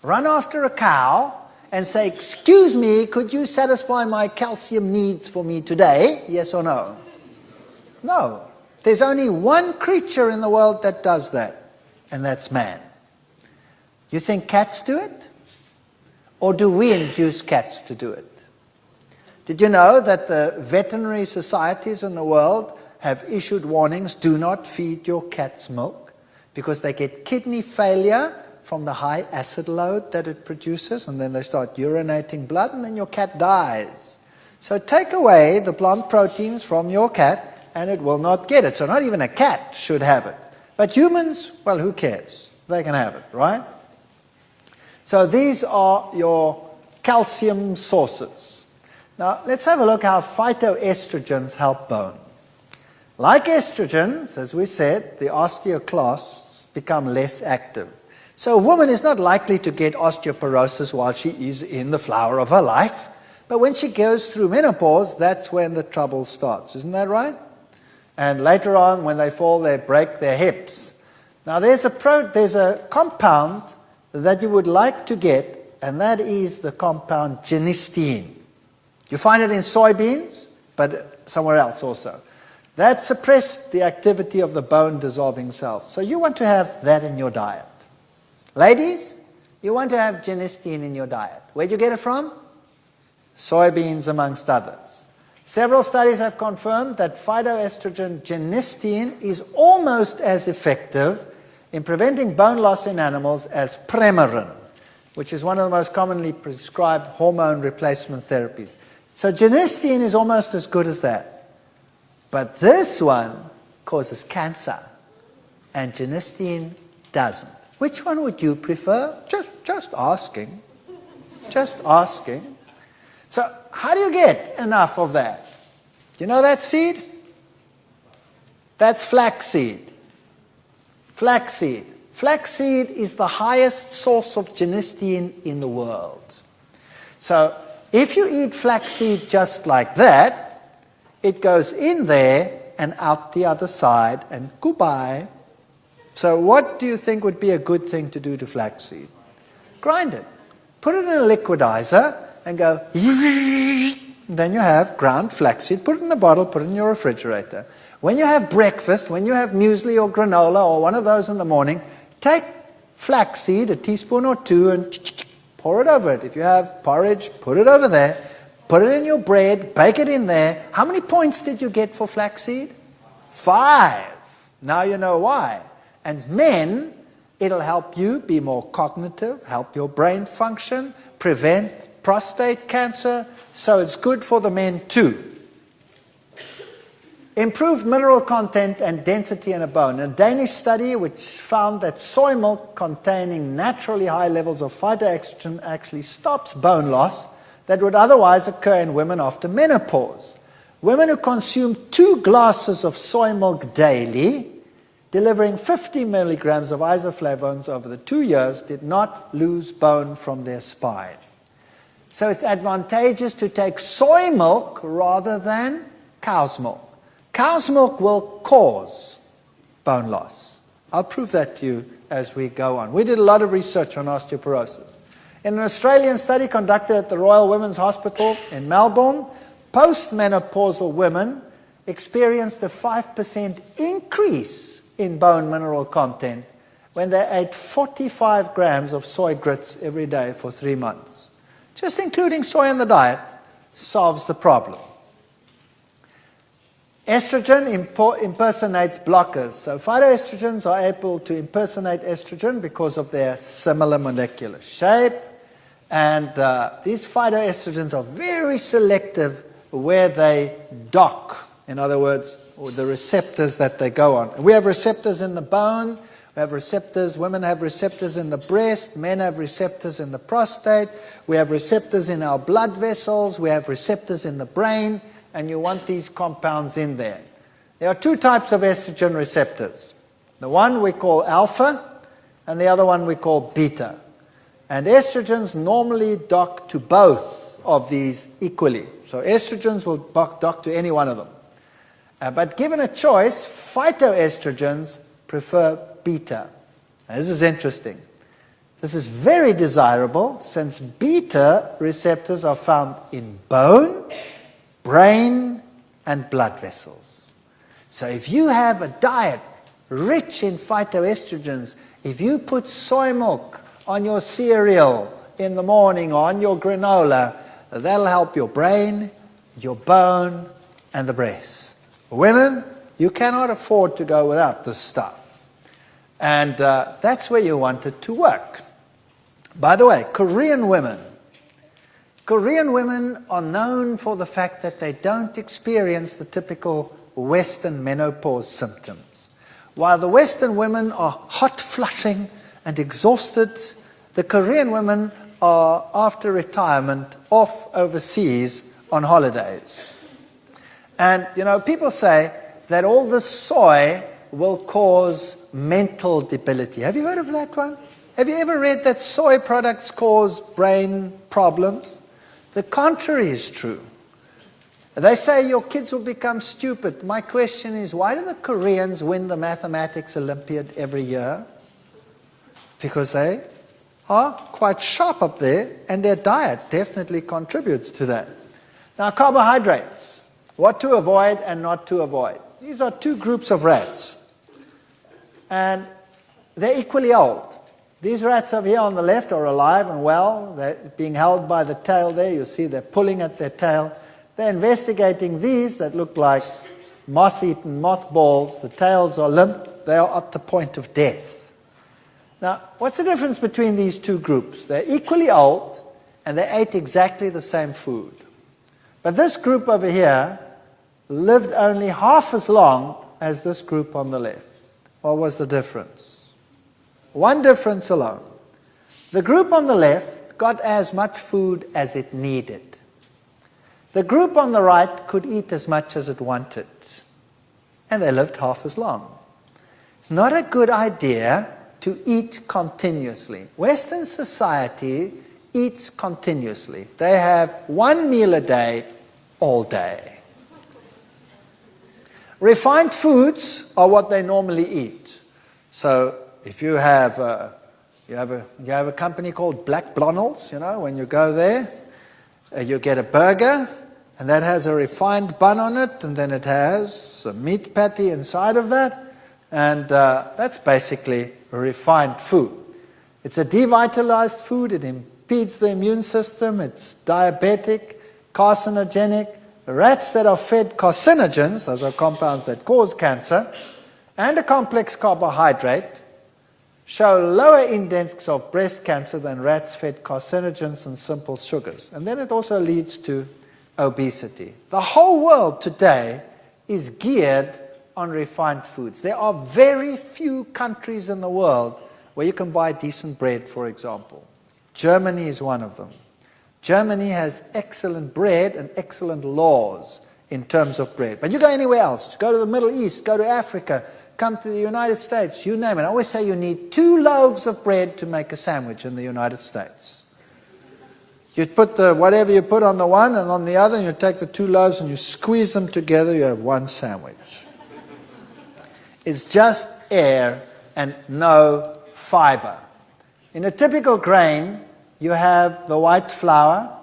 run after a cow and say, "Excuse me, could you satisfy my calcium needs for me today?" Yes or no? No. There's only one creature in the world that does that, and that's man. You think cats do it? Or do we induce cats to do it? Did you know that the veterinary societies in the world have issued warnings, do not feed your cats milk, because they get kidney failure from the high acid load that it produces, and then they start urinating blood, and then your cat dies. So take away the plant proteins from your cat, and it will not get it. So not even a cat should have it. But humans, well, who cares? They can have it, right? So these are your calcium sources. Now, let's have a look how phytoestrogens help bone. Like estrogens, as we said, the osteoclasts become less active. So a woman is not likely to get osteoporosis while she is in the flower of her life, but when she goes through menopause, that's when the trouble starts. Isn't that right? And later on, when they fall, they break their hips. Now, there's a compound that you would like to get, and that is the compound genistein. You find it in soybeans, but somewhere else also. That suppressed the activity of the bone-dissolving cells. So you want to have that in your diet. Ladies, you want to have genistein in your diet. Where'd you get it from? Soybeans, amongst others. Several studies have confirmed that phytoestrogen genistein is almost as effective in preventing bone loss in animals as Premarin, which is one of the most commonly prescribed hormone replacement therapies. So genistein is almost as good as that. But this one causes cancer, and genistein doesn't. Which one would you prefer? Just asking. Just asking. So how do you get enough of that? Do you know that seed? That's flaxseed. Flaxseed. Flaxseed is the highest source of genistein in the world. So if you eat flaxseed just like that, it goes in there and out the other side, and goodbye. So what do you think would be a good thing to do to flaxseed? Grind it. Put it in a liquidizer and go, then you have ground flaxseed. Put it in a bottle, put it in your refrigerator. When you have breakfast, when you have muesli or granola or one of those in the morning, take flaxseed, a teaspoon or two, and pour it over it. If you have porridge, put it over there. Put it in your bread, bake it in there. How many points did you get for flaxseed? 5. Now you know why. And men, it'll help you be more cognitive, help your brain function, prevent prostate cancer. So it's good for the men too. Improved mineral content and density in a bone. A Danish study which found that soy milk containing naturally high levels of phytoestrogen actually stops bone loss that would otherwise occur in women after menopause. Women who consume 2 glasses of soy milk daily, delivering 50 milligrams of isoflavones over the 2 years, did not lose bone from their spine. So it's advantageous to take soy milk rather than cow's milk. Cow's milk will cause bone loss. I'll prove that to you as we go on. We did a lot of research on osteoporosis. In an Australian study conducted at the Royal Women's Hospital in Melbourne, postmenopausal women experienced a 5% increase in bone mineral content when they ate 45 grams of soy grits every day for 3 months. Just including soy in the diet solves the problem. Estrogen impersonates blockers. So phytoestrogens are able to impersonate estrogen because of their similar molecular shape. And these phytoestrogens are very selective where they dock. In other words, the receptors that they go on. And we have receptors in the bone. We have receptors, women have receptors in the breast, men have receptors in the prostate, we have receptors in our blood vessels, we have receptors in the brain, and you want these compounds in there. There are 2 types of estrogen receptors. The one we call alpha, and the other one we call beta. And estrogens normally dock to both of these equally. So estrogens will dock to any one of them. But given a choice, phytoestrogens prefer beta. Now, this is interesting. This is very desirable since beta receptors are found in bone, brain, and blood vessels. So if you have a diet rich in phytoestrogens, if you put soy milk on your cereal in the morning or on your granola, that'll help your brain, your bone, and the breast. Women, you cannot afford to go without this stuff. And that's where you want it to work. By the way, Korean women are known for the fact that they don't experience the typical Western menopause symptoms. While the Western women are hot flushing and exhausted, the Korean women are, after retirement, off overseas on holidays. And, people say that all the soy will cause mental debility. Have you heard of that one? Have you ever read that soy products cause brain problems? The contrary is true. They say your kids will become stupid. My question is, why do the Koreans win the mathematics Olympiad every year? Because they are quite sharp up there, and their diet definitely contributes to that. Now, carbohydrates, what to avoid and not to avoid. These are 2 groups of rats. And they're equally old. These rats over here on the left are alive and well. They're being held by the tail there. You see they're pulling at their tail. They're investigating these that look like moth-eaten mothballs. The tails are limp. They are at the point of death. Now, what's the difference between these 2 groups? They're equally old and they ate exactly the same food. But this group over here lived only half as long as this group on the left. What was the difference? One difference alone. The group on the left got as much food as it needed. The group on the right could eat as much as it wanted. And they lived half as long. Not a good idea to eat continuously. Western society eats continuously. They have 1 meal a day, all day. Refined foods are what they normally eat. So if you have a company called Black Blondel's, when you go there, you get a burger, and that has a refined bun on it, and then it has a meat patty inside of that, and that's basically a refined food. It's a devitalized food. It impedes the immune system. It's diabetic, carcinogenic. Rats that are fed carcinogens, those are compounds that cause cancer, and a complex carbohydrate, show lower index of breast cancer than rats fed carcinogens and simple sugars. And then it also leads to obesity. The whole world today is geared on refined foods. There are very few countries in the world where you can buy decent bread, for example. Germany is one of them. Germany has excellent bread and excellent laws in terms of bread. But you go anywhere else, go to the Middle East, go to Africa, come to the United States, you name it. I always say you need 2 loaves of bread to make a sandwich in the United States. You put whatever you put on the one and on the other, and you take the 2 loaves and you squeeze them together, you have 1 sandwich. It's just air and no fiber. In a typical grain, you have the white flour,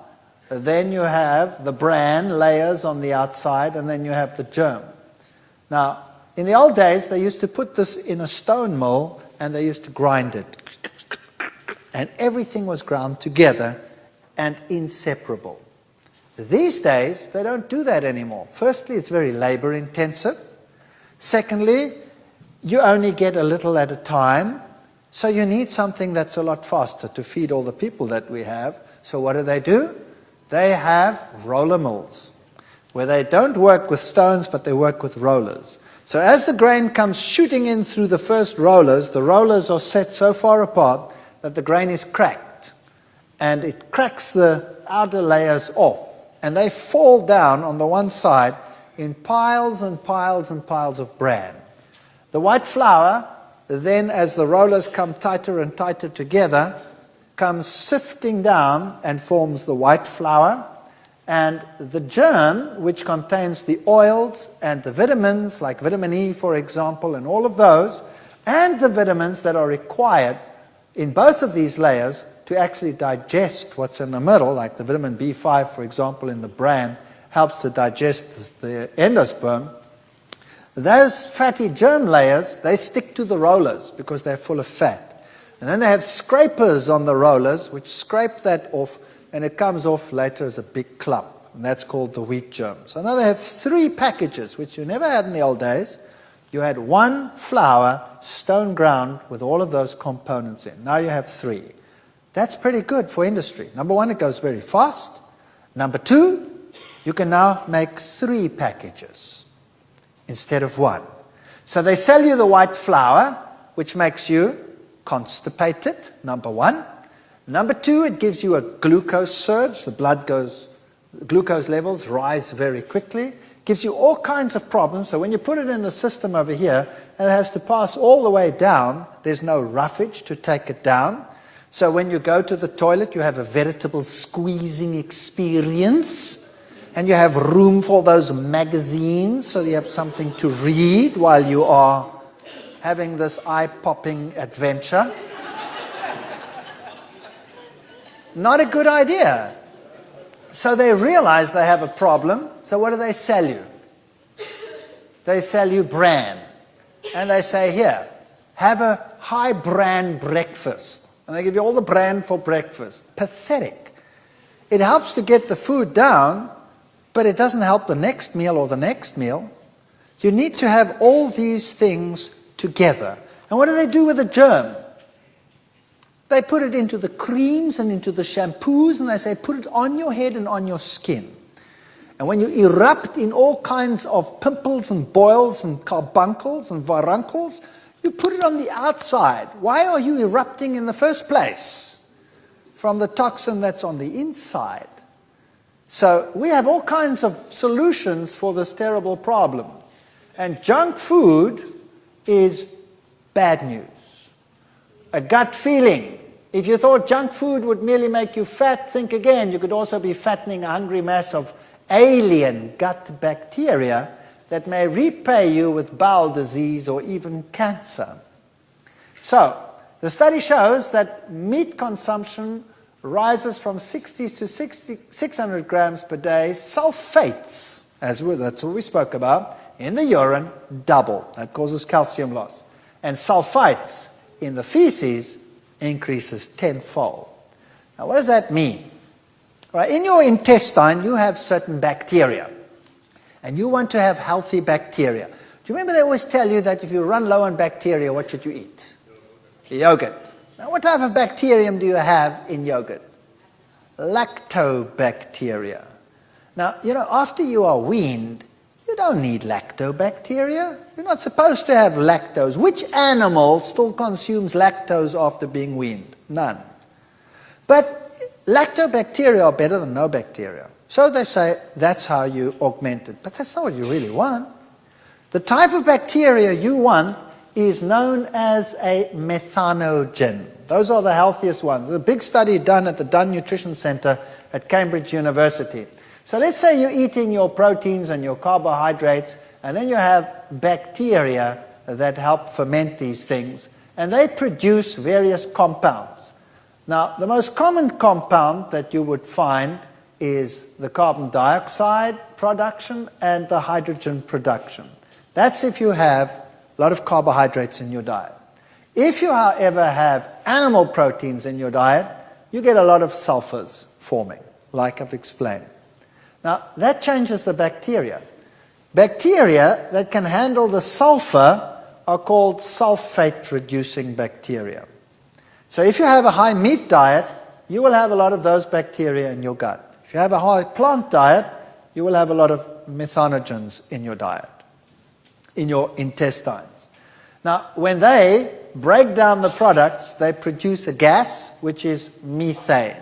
then you have the bran layers on the outside, and then you have the germ. Now, in the old days, they used to put this in a stone mill, and they used to grind it. And everything was ground together and inseparable. These days, they don't do that anymore. Firstly, it's very labor-intensive. Secondly, you only get a little at a time, so you need something that's a lot faster to feed all the people that we have. So what do? They have roller mills, where they don't work with stones, but they work with rollers. So as the grain comes shooting in through the first rollers, the rollers are set so far apart that the grain is cracked, and it cracks the outer layers off, and they fall down on the one side in piles and piles and piles of bran. The white flour, then as the rollers come tighter and tighter together, comes sifting down and forms the white flour, and the germ, which contains the oils and the vitamins, like vitamin E, for example, and all of those, and the vitamins that are required in both of these layers to actually digest what's in the middle, like the vitamin B5, for example, in the bran, helps to digest the endosperm. Those fatty germ layers, they stick to the rollers because they're full of fat. And then they have scrapers on the rollers which scrape that off, and it comes off later as a big clump. And that's called the wheat germ. So now they have 3 packages, which you never had in the old days. You had 1 flour, stone ground, with all of those components in. Now you have 3. That's pretty good for industry. Number 1, it goes very fast. Number 2, you can now make 3 packages instead of 1. So they sell you the white flour, which makes you constipated, number 1. Number 2, it gives you a glucose surge. The glucose levels rise very quickly. Gives you all kinds of problems. So when you put it in the system over here, and it has to pass all the way down, there's no roughage to take it down. So when you go to the toilet, you have a veritable squeezing experience. And you have room for those magazines, so you have something to read while you are having this eye-popping adventure. Not a good idea. So they realize they have a problem. So what do they sell you? They sell you bran. And they say, here, have a high bran breakfast. And they give you all the bran for breakfast. Pathetic. It helps to get the food down, but it doesn't help the next meal or the next meal. You need to have all these things together. And what do they do with the germ? They put it into the creams and into the shampoos, and they say, put it on your head and on your skin. And when you erupt in all kinds of pimples and boils and carbuncles and viruncles, you put it on the outside. Why are you erupting in the first place? From the toxin that's on the inside. So we have all kinds of solutions for this terrible problem. And junk food is bad news. A gut feeling. If you thought junk food would merely make you fat, think again. You could also be fattening a hungry mass of alien gut bacteria that may repay you with bowel disease or even cancer. So, the study shows that meat consumption rises from 60 to 600 grams per day. Sulfates, that's what we spoke about, in the urine, double. That causes calcium loss. And sulfites in the feces increases tenfold. Now, what does that mean? Right, in your intestine, you have certain bacteria. And you want to have healthy bacteria. Do you remember they always tell you that if you run low on bacteria, what should you eat? Yogurt. Now, what type of bacterium do you have in yogurt? Lactobacteria. Now, after you are weaned, you don't need lactobacteria. You're not supposed to have lactose. Which animal still consumes lactose after being weaned? None. But lactobacteria are better than no bacteria. So they say that's how you augment it. But that's not what you really want. The type of bacteria you want is known as a methanogen. Those are the healthiest ones. There's a big study done at the Dunn Nutrition Center at Cambridge University. So let's say you're eating your proteins and your carbohydrates, and then you have bacteria that help ferment these things, and they produce various compounds. Now, the most common compound that you would find is the carbon dioxide production and the hydrogen production. That's if you have a lot of carbohydrates in your diet. If you, however, have animal proteins in your diet, you get a lot of sulfurs forming, like I've explained. Now, that changes the bacteria. Bacteria that can handle the sulfur are called sulfate-reducing bacteria. So if you have a high meat diet, you will have a lot of those bacteria in your gut. If you have a high plant diet, you will have a lot of methanogens in your diet, in your intestines. Now, when they break down the products, they produce a gas, which is methane.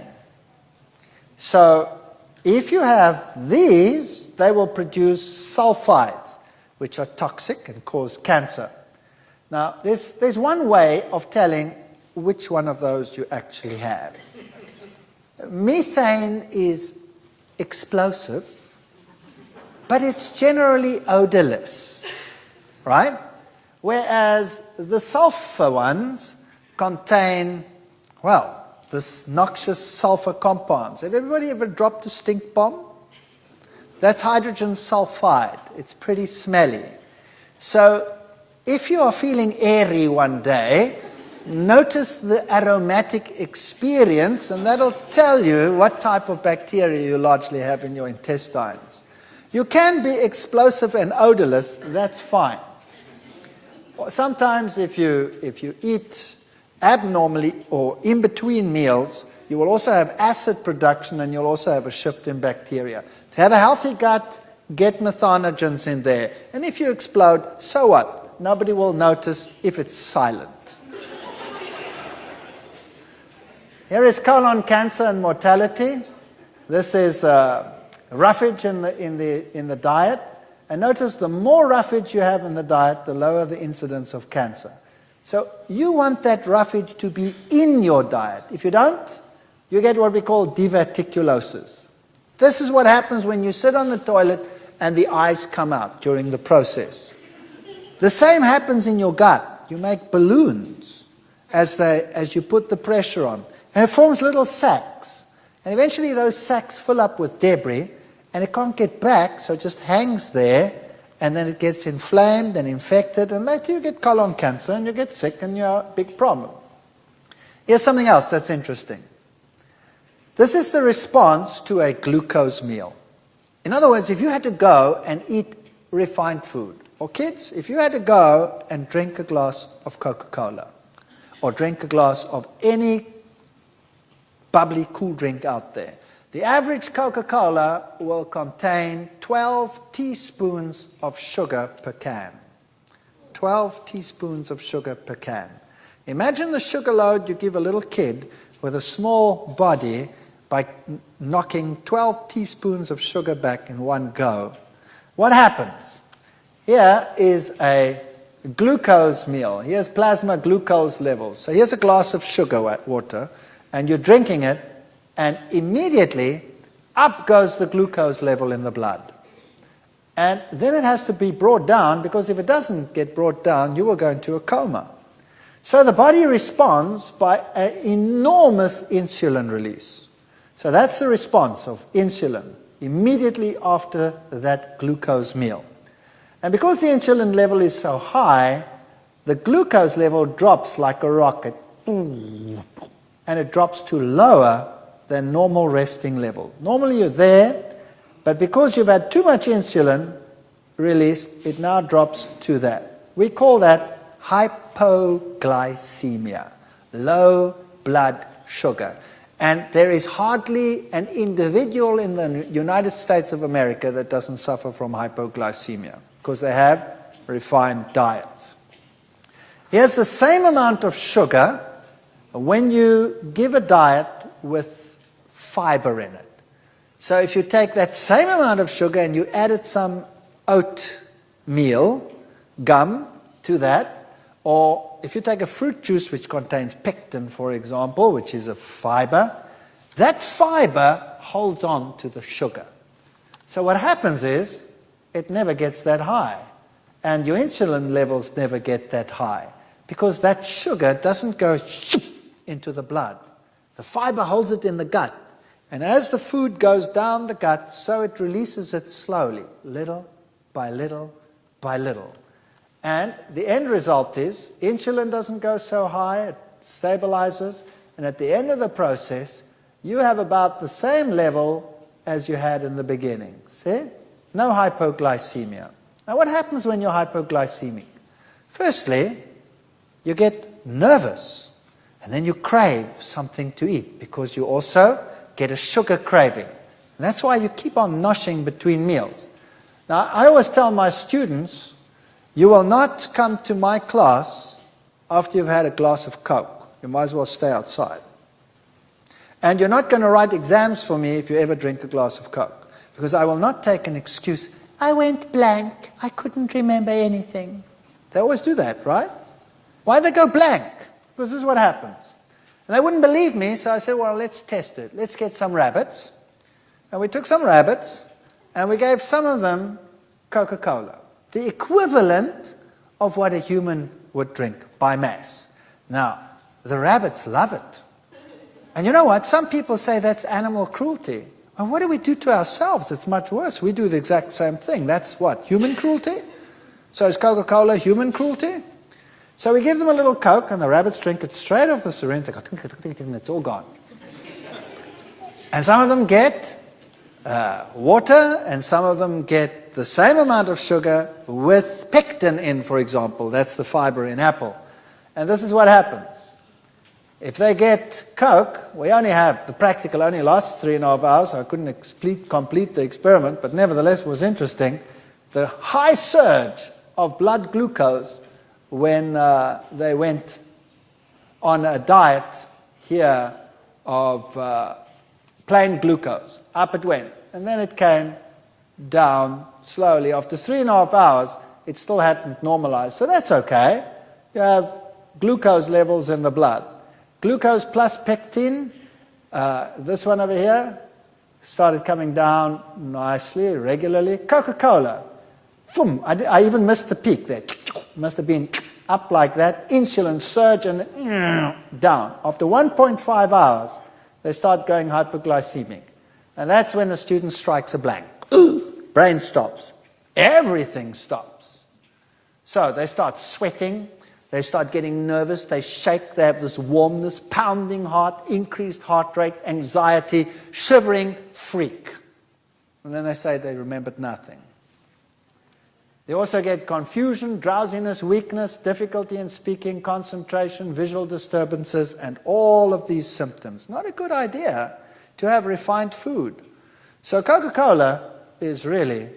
So, if you have these, they will produce sulfides, which are toxic and cause cancer. Now, there's one way of telling which one of those you actually have. Methane is explosive, but it's generally odorless, right? Whereas the sulfur ones contain, well, this noxious sulfur compounds. Have everybody ever dropped a stink bomb? That's hydrogen sulfide. It's pretty smelly. So if you are feeling airy one day, notice the aromatic experience, and that'll tell you what type of bacteria you largely have in your intestines. You can be explosive and odorless, that's fine. Sometimes if you eat abnormally or in between meals, you will also have acid production and you'll also have a shift in bacteria. To have a healthy gut, get methanogens in there. And if you explode, so what? Nobody will notice if it's silent. Here is colon cancer and mortality. This is roughage in the diet. And notice the more roughage you have in the diet, the lower the incidence of cancer. So you want that roughage to be in your diet. If you don't, you get what we call diverticulosis. This is what happens when you sit on the toilet and the eyes come out during the process. The same happens in your gut. You make balloons as you put the pressure on. And it forms little sacs. And eventually those sacs fill up with debris, and it can't get back, so it just hangs there, and then it gets inflamed and infected, and later you get colon cancer, and you get sick, and you're a big problem. Here's something else that's interesting. This is the response to a glucose meal. In other words, if you had to go and eat refined food, or kids, if you had to go and drink a glass of Coca-Cola, or drink a glass of any bubbly cool drink out there, the average Coca-Cola will contain 12 teaspoons of sugar per can. 12 teaspoons of sugar per can. Imagine the sugar load you give a little kid with a small body by knocking 12 teaspoons of sugar back in one go. What happens? Here is a glucose meal. Here's plasma glucose levels. So here's a glass of sugar water, and you're drinking it, and immediately up goes the glucose level in the blood. And then it has to be brought down, because if it doesn't get brought down, you will go into a coma. So the body responds by an enormous insulin release. So that's the response of insulin immediately after that glucose meal. And because the insulin level is so high, the glucose level drops like a rocket. And it drops to lower than normal resting level. Normally you're there, but because you've had too much insulin released, it now drops to that. We call that hypoglycemia, low blood sugar. And there is hardly an individual in the United States of America that doesn't suffer from hypoglycemia, because they have refined diets. Here's the same amount of sugar when you give a diet with fiber in it. So if you take that same amount of sugar and you added some oatmeal gum to that, or if you take a fruit juice which contains pectin, for example, which is a fiber, that fiber holds on to the sugar. So what happens is, it never gets that high. and your insulin levels never get that high, because that sugar doesn't go into the blood. The fiber holds it in the gut, and as the food goes down the gut, so it releases it slowly, little by little by little. And the end result is insulin doesn't go so high, it stabilizes, and at the end of the process, you have about the same level as you had in the beginning. See? No hypoglycemia. Now what happens when you're hypoglycemic? Firstly, you get nervous, and then you crave something to eat, because you also get a sugar craving. And that's why you keep on noshing between meals. Now, I always tell my students, you will not come to my class after you've had a glass of Coke. You might as well stay outside. And you're not going to write exams for me if you ever drink a glass of Coke, because I will not take an excuse. I went blank. I couldn't remember anything. They always do that, right? Why they go blank? Because this is what happens. And they wouldn't believe me, so I said, well, let's test it. Let's get some rabbits. And we took some rabbits, and we gave some of them Coca-Cola, the equivalent of what a human would drink by mass. Now, the rabbits love it. And you know what? Some people say that's animal cruelty. And what do we do to ourselves? It's much worse. We do the exact same thing. That's what? Human cruelty? So is Coca-Cola human cruelty? So we give them a little Coke, and the rabbits drink it straight off the syringe. They go, and it's all gone. And some of them get water, and some of them get the same amount of sugar with pectin in, for example. That's the fiber in apple. And this is what happens. If they get Coke, we only have, the practical only lasts 3.5 hours, so I couldn't complete the experiment, but nevertheless was interesting. The high surge of blood glucose when they went on a diet here of plain glucose. Up it went. And then it came down slowly. After 3.5 hours, it still hadn't normalized. So that's okay. You have glucose levels in the blood. Glucose plus pectin, this one over here, started coming down nicely, regularly. Coca-Cola, boom, I even missed the peak there. Must have been up like that. Insulin surge and down. After 1.5 hours, they start going hypoglycemic. And that's when the student strikes a blank. Brain stops. Everything stops. So they start sweating. They start getting nervous, they shake, they have this warmness, pounding heart, increased heart rate, anxiety, shivering, freak. And then they say they remembered nothing. They also get confusion, drowsiness, weakness, difficulty in speaking, concentration, visual disturbances, and all of these symptoms. Not a good idea to have refined food. So Coca-Cola is really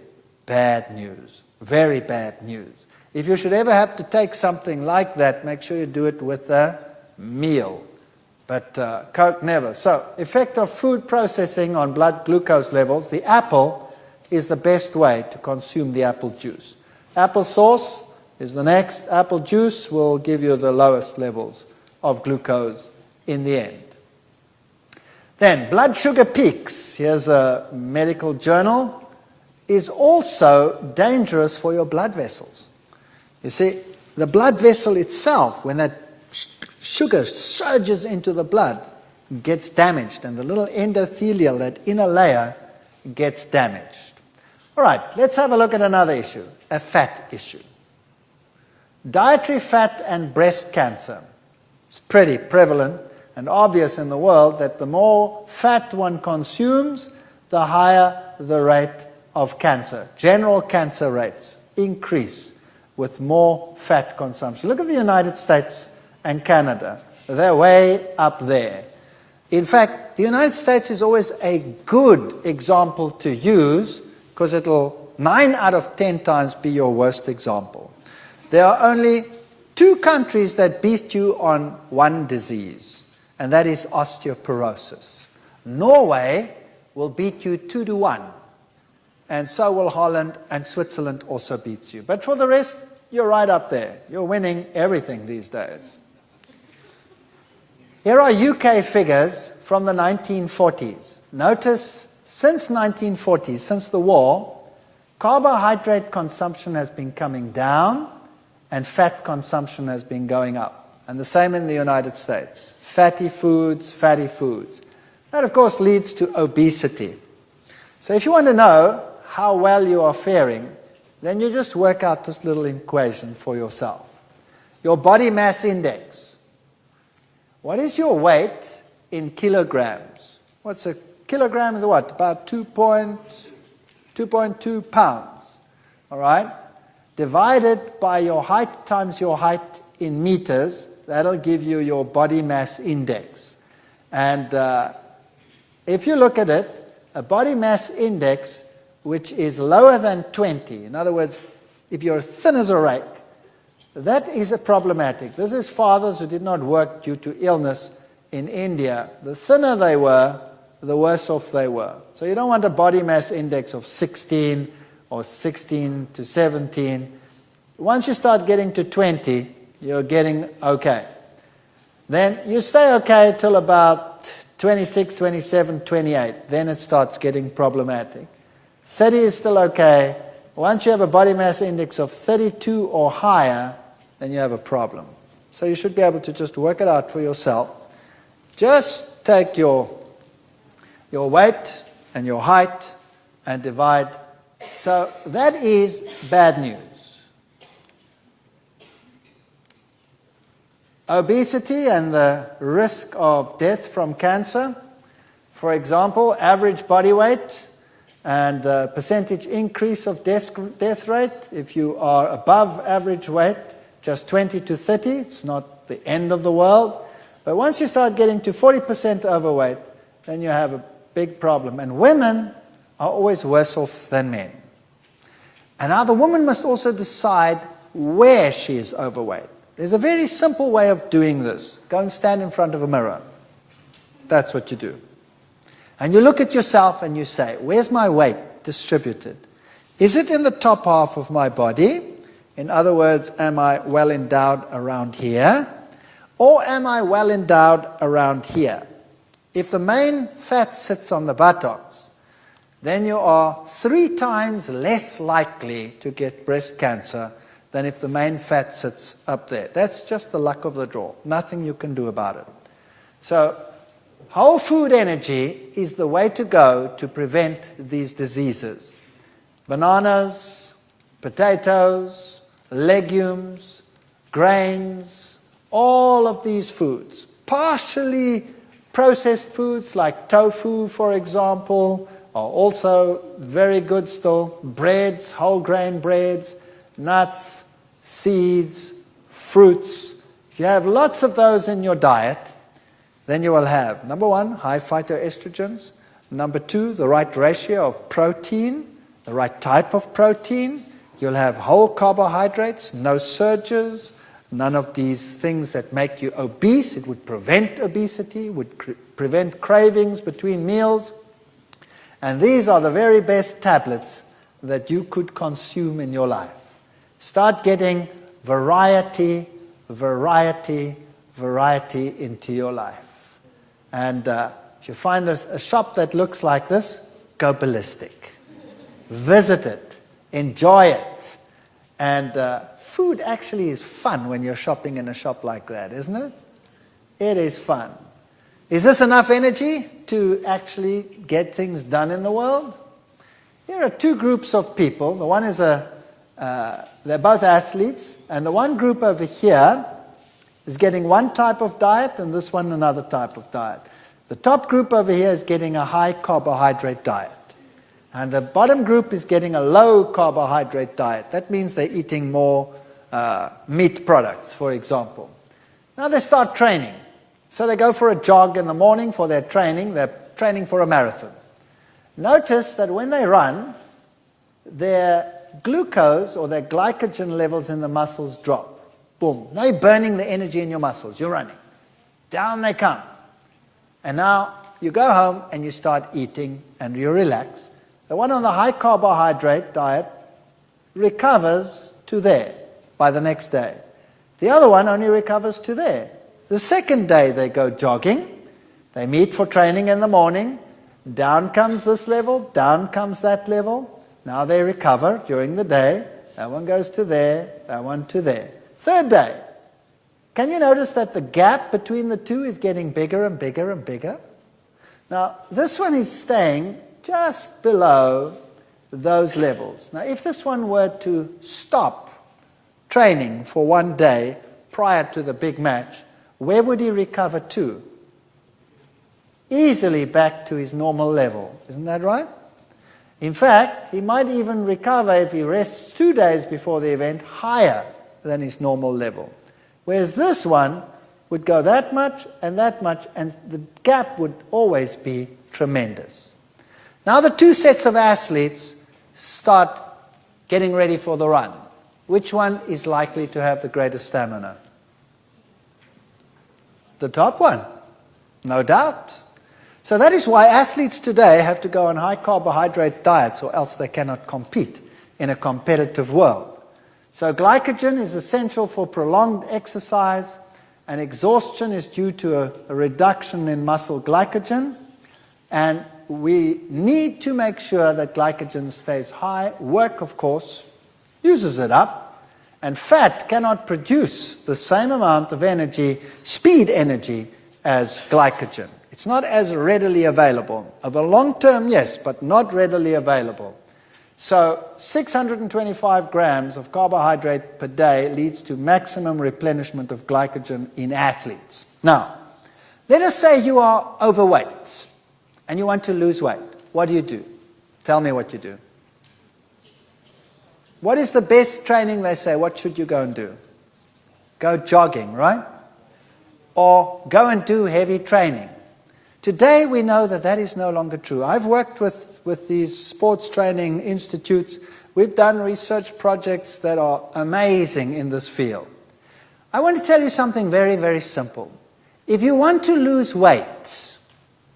bad news, very bad news. If you should ever have to take something like that, make sure you do it with a meal. But Coke never. So, effect of food processing on blood glucose levels. The apple is the best way to consume the apple juice. Apple sauce is the next. Apple juice will give you the lowest levels of glucose in the end. Then, blood sugar peaks. Here's a medical journal. Is also dangerous for your blood vessels. You see, the blood vessel itself, when that sugar surges into the blood, gets damaged, and the little endothelial, that inner layer, gets damaged. All right, let's have a look at another issue, a fat issue. Dietary fat and breast cancer. It's pretty prevalent and obvious in the world that the more fat one consumes, the higher the rate of cancer. General cancer rates increase with more fat consumption. Look at the United States and Canada. They're way up there. In fact, the United States is always a good example to use, because it'll 9 out of 10 times be your worst example. There are only 2 countries that beat you on one disease, and that is osteoporosis. Norway will beat you 2-1. And so will Holland, and Switzerland also beats you. But for the rest, you're right up there. You're winning everything these days. Here are UK figures from the 1940s. Notice, since 1940s, since the war, carbohydrate consumption has been coming down and fat consumption has been going up. And the same in the United States. Fatty foods, fatty foods. That, of course, leads to obesity. So if you want to know how well you are faring, then you just work out this little equation for yourself. Your body mass index. What is your weight in kilograms? What's a kilogram is what? About 2.2 pounds. All right? Divided by your height times your height in meters, that'll give you your body mass index. And if you look at it, a body mass index which is lower than 20, in other words, if you're thin as a rake, that is problematic. This is fathers who did not work due to illness in India. The thinner they were, the worse off they were. So you don't want a body mass index of 16 or 16 to 17. Once you start getting to 20, you're getting okay. Then you stay okay till about 26, 27, 28. Then it starts getting problematic. 30 is still okay. Once you have a body mass index of 32 or higher, then you have a problem. So you should be able to just work it out for yourself. Just take your weight and your height and divide. So that is bad news. Obesity and the risk of death from cancer. For example, average body weight and the percentage increase of death rate. If you are above average weight, just 20 to 30, it's not the end of the world. But once you start getting to 40% overweight, then you have a big problem. And women are always worse off than men. And now the woman must also decide where she is overweight. There's a very simple way of doing this. Go and stand in front of a mirror. That's what you do. And you look at yourself and you say, where's my weight distributed? Is it in the top half of my body? In other words, am I well endowed around here? Or am I well endowed around here? If the main fat sits on the buttocks, then you are 3 times less likely to get breast cancer than if the main fat sits up there. That's just the luck of the draw. Nothing you can do about it. So, whole food energy is the way to go to prevent these diseases. Bananas, potatoes, legumes, grains, all of these foods. Partially processed foods like tofu, for example, are also very good still. Breads, whole grain breads, nuts, seeds, fruits. If you have lots of those in your diet, then you will have, number 1, high phytoestrogens. Number 2, the right ratio of protein, the right type of protein. You'll have whole carbohydrates, no surges, none of these things that make you obese. It would prevent obesity, would prevent cravings between meals. And these are the very best tablets that you could consume in your life. Start getting variety, variety, variety into your life. And if you find a shop that looks like this, go ballistic. Visit it. Enjoy it. And food actually is fun when you're shopping in a shop like that, isn't it? It is fun. Is this enough energy to actually get things done in the world? Here are 2 groups of people. The one is they're both athletes, and the one group over here is getting one type of diet and this one another type of diet. The top group over here is getting a high carbohydrate diet. And the bottom group is getting a low carbohydrate diet. That means they're eating more meat products, for example. Now they start training. So they go for a jog in the morning for their training. They're training for a marathon. Notice that when they run, their glucose or their glycogen levels in the muscles drop. Boom. Now you're burning the energy in your muscles. You're running. Down they come. And now you go home and you start eating and you relax. The one on the high carbohydrate diet recovers to there by the next day. The other one only recovers to there. The second day they go jogging. They meet for training in the morning. Down comes this level, down comes that level. Now they recover during the day. That one goes to there, that one to there. Third day. Can you notice that the gap between the two is getting bigger and bigger and bigger? Now, this one is staying just below those levels. Now, if this one were to stop training for one day prior to the big match, where would he recover to? Easily back to his normal level. Isn't that right? In fact, he might even recover, if he rests 2 days before the event, higher than his normal level. Whereas this one would go that much, and the gap would always be tremendous. Now the two sets of athletes start getting ready for the run. Which one is likely to have the greatest stamina? The top one, no doubt. So that is why athletes today have to go on high carbohydrate diets, or else they cannot compete in a competitive world. So glycogen is essential for prolonged exercise, and exhaustion is due to a reduction in muscle glycogen. And we need to make sure that glycogen stays high. Work, of course, uses it up, and fat cannot produce the same amount of energy, speed energy, as glycogen. It's not as readily available. Over long term, yes, but not readily available. So 625 grams of carbohydrate per day leads to maximum replenishment of glycogen in athletes. Now, let us say you are overweight and you want to lose weight. What do? Tell me what you do. What is the best training, they say? What should you go and do? Go jogging, right? Or go and do heavy training. Today we know that that is no longer true. I've worked with these sports training institutes. We've done research projects that are amazing in this field. I want to tell you something very, very simple. If you want to lose weight,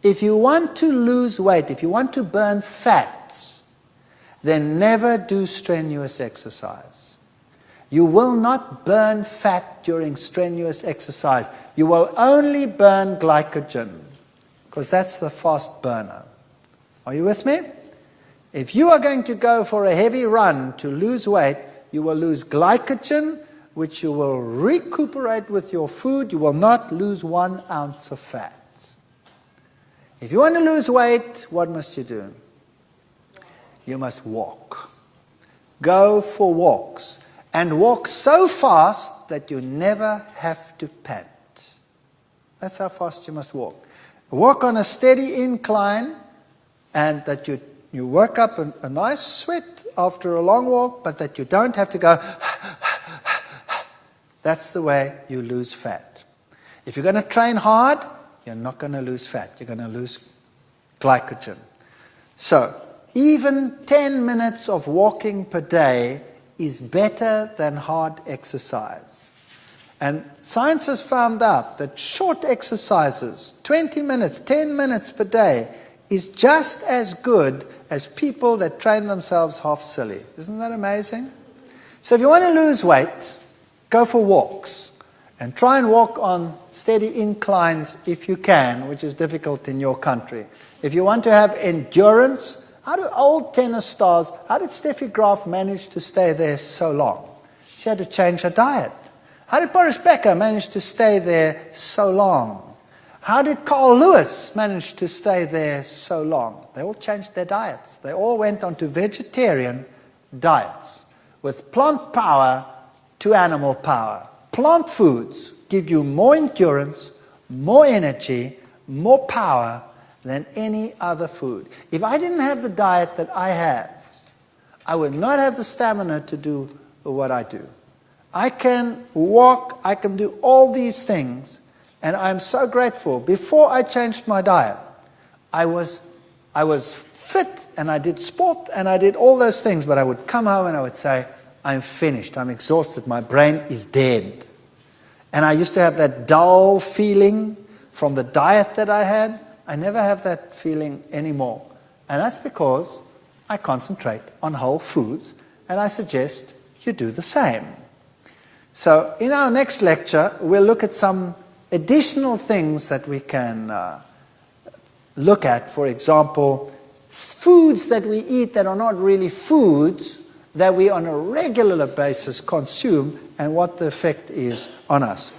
if you want to burn fat, then never do strenuous exercise. You will not burn fat during strenuous exercise. You will only burn glycogen, because that's the fast burner. Are you with me? If you are going to go for a heavy run to lose weight, you will lose glycogen, which you will recuperate with your food. You will not lose 1 ounce of fat. If you want to lose weight, what must you do? You must walk. Go for walks. And walk so fast that you never have to pant. That's how fast you must walk. Walk on a steady incline, and that you work up a nice sweat after a long walk, but that you don't have to go. That's the way you lose fat. If you're going to train hard, you're not going to lose fat. You're going to lose glycogen. So, even 10 minutes of walking per day is better than hard exercise. And science has found out that short exercises, 20 minutes, 10 minutes per day, is just as good as people that train themselves half silly. Isn't that amazing? So if you want to lose weight, go for walks. And try and walk on steady inclines if you can, which is difficult in your country. If you want to have endurance, how do old tennis stars, how did Steffi Graf manage to stay there so long? She had to change her diet. How did Boris Becker manage to stay there so long? How did Carl Lewis manage to stay there so long? They all changed their diets. They all went on to vegetarian diets with plant power to animal power. Plant foods give you more endurance, more energy, more power than any other food. If I didn't have the diet that I have, I would not have the stamina to do what I do. I can walk, I can do all these things, and I'm so grateful. Before I changed my diet, I was fit, and I did sport, and I did all those things, but I would come home and I would say, I'm finished, I'm exhausted, my brain is dead. And I used to have that dull feeling from the diet that I had. I never have that feeling anymore. And that's because I concentrate on whole foods, and I suggest you do the same. So in our next lecture, we'll look at some additional things that we can look at. For example, foods that we eat that are not really foods, that we on a regular basis consume, and what the effect is on us.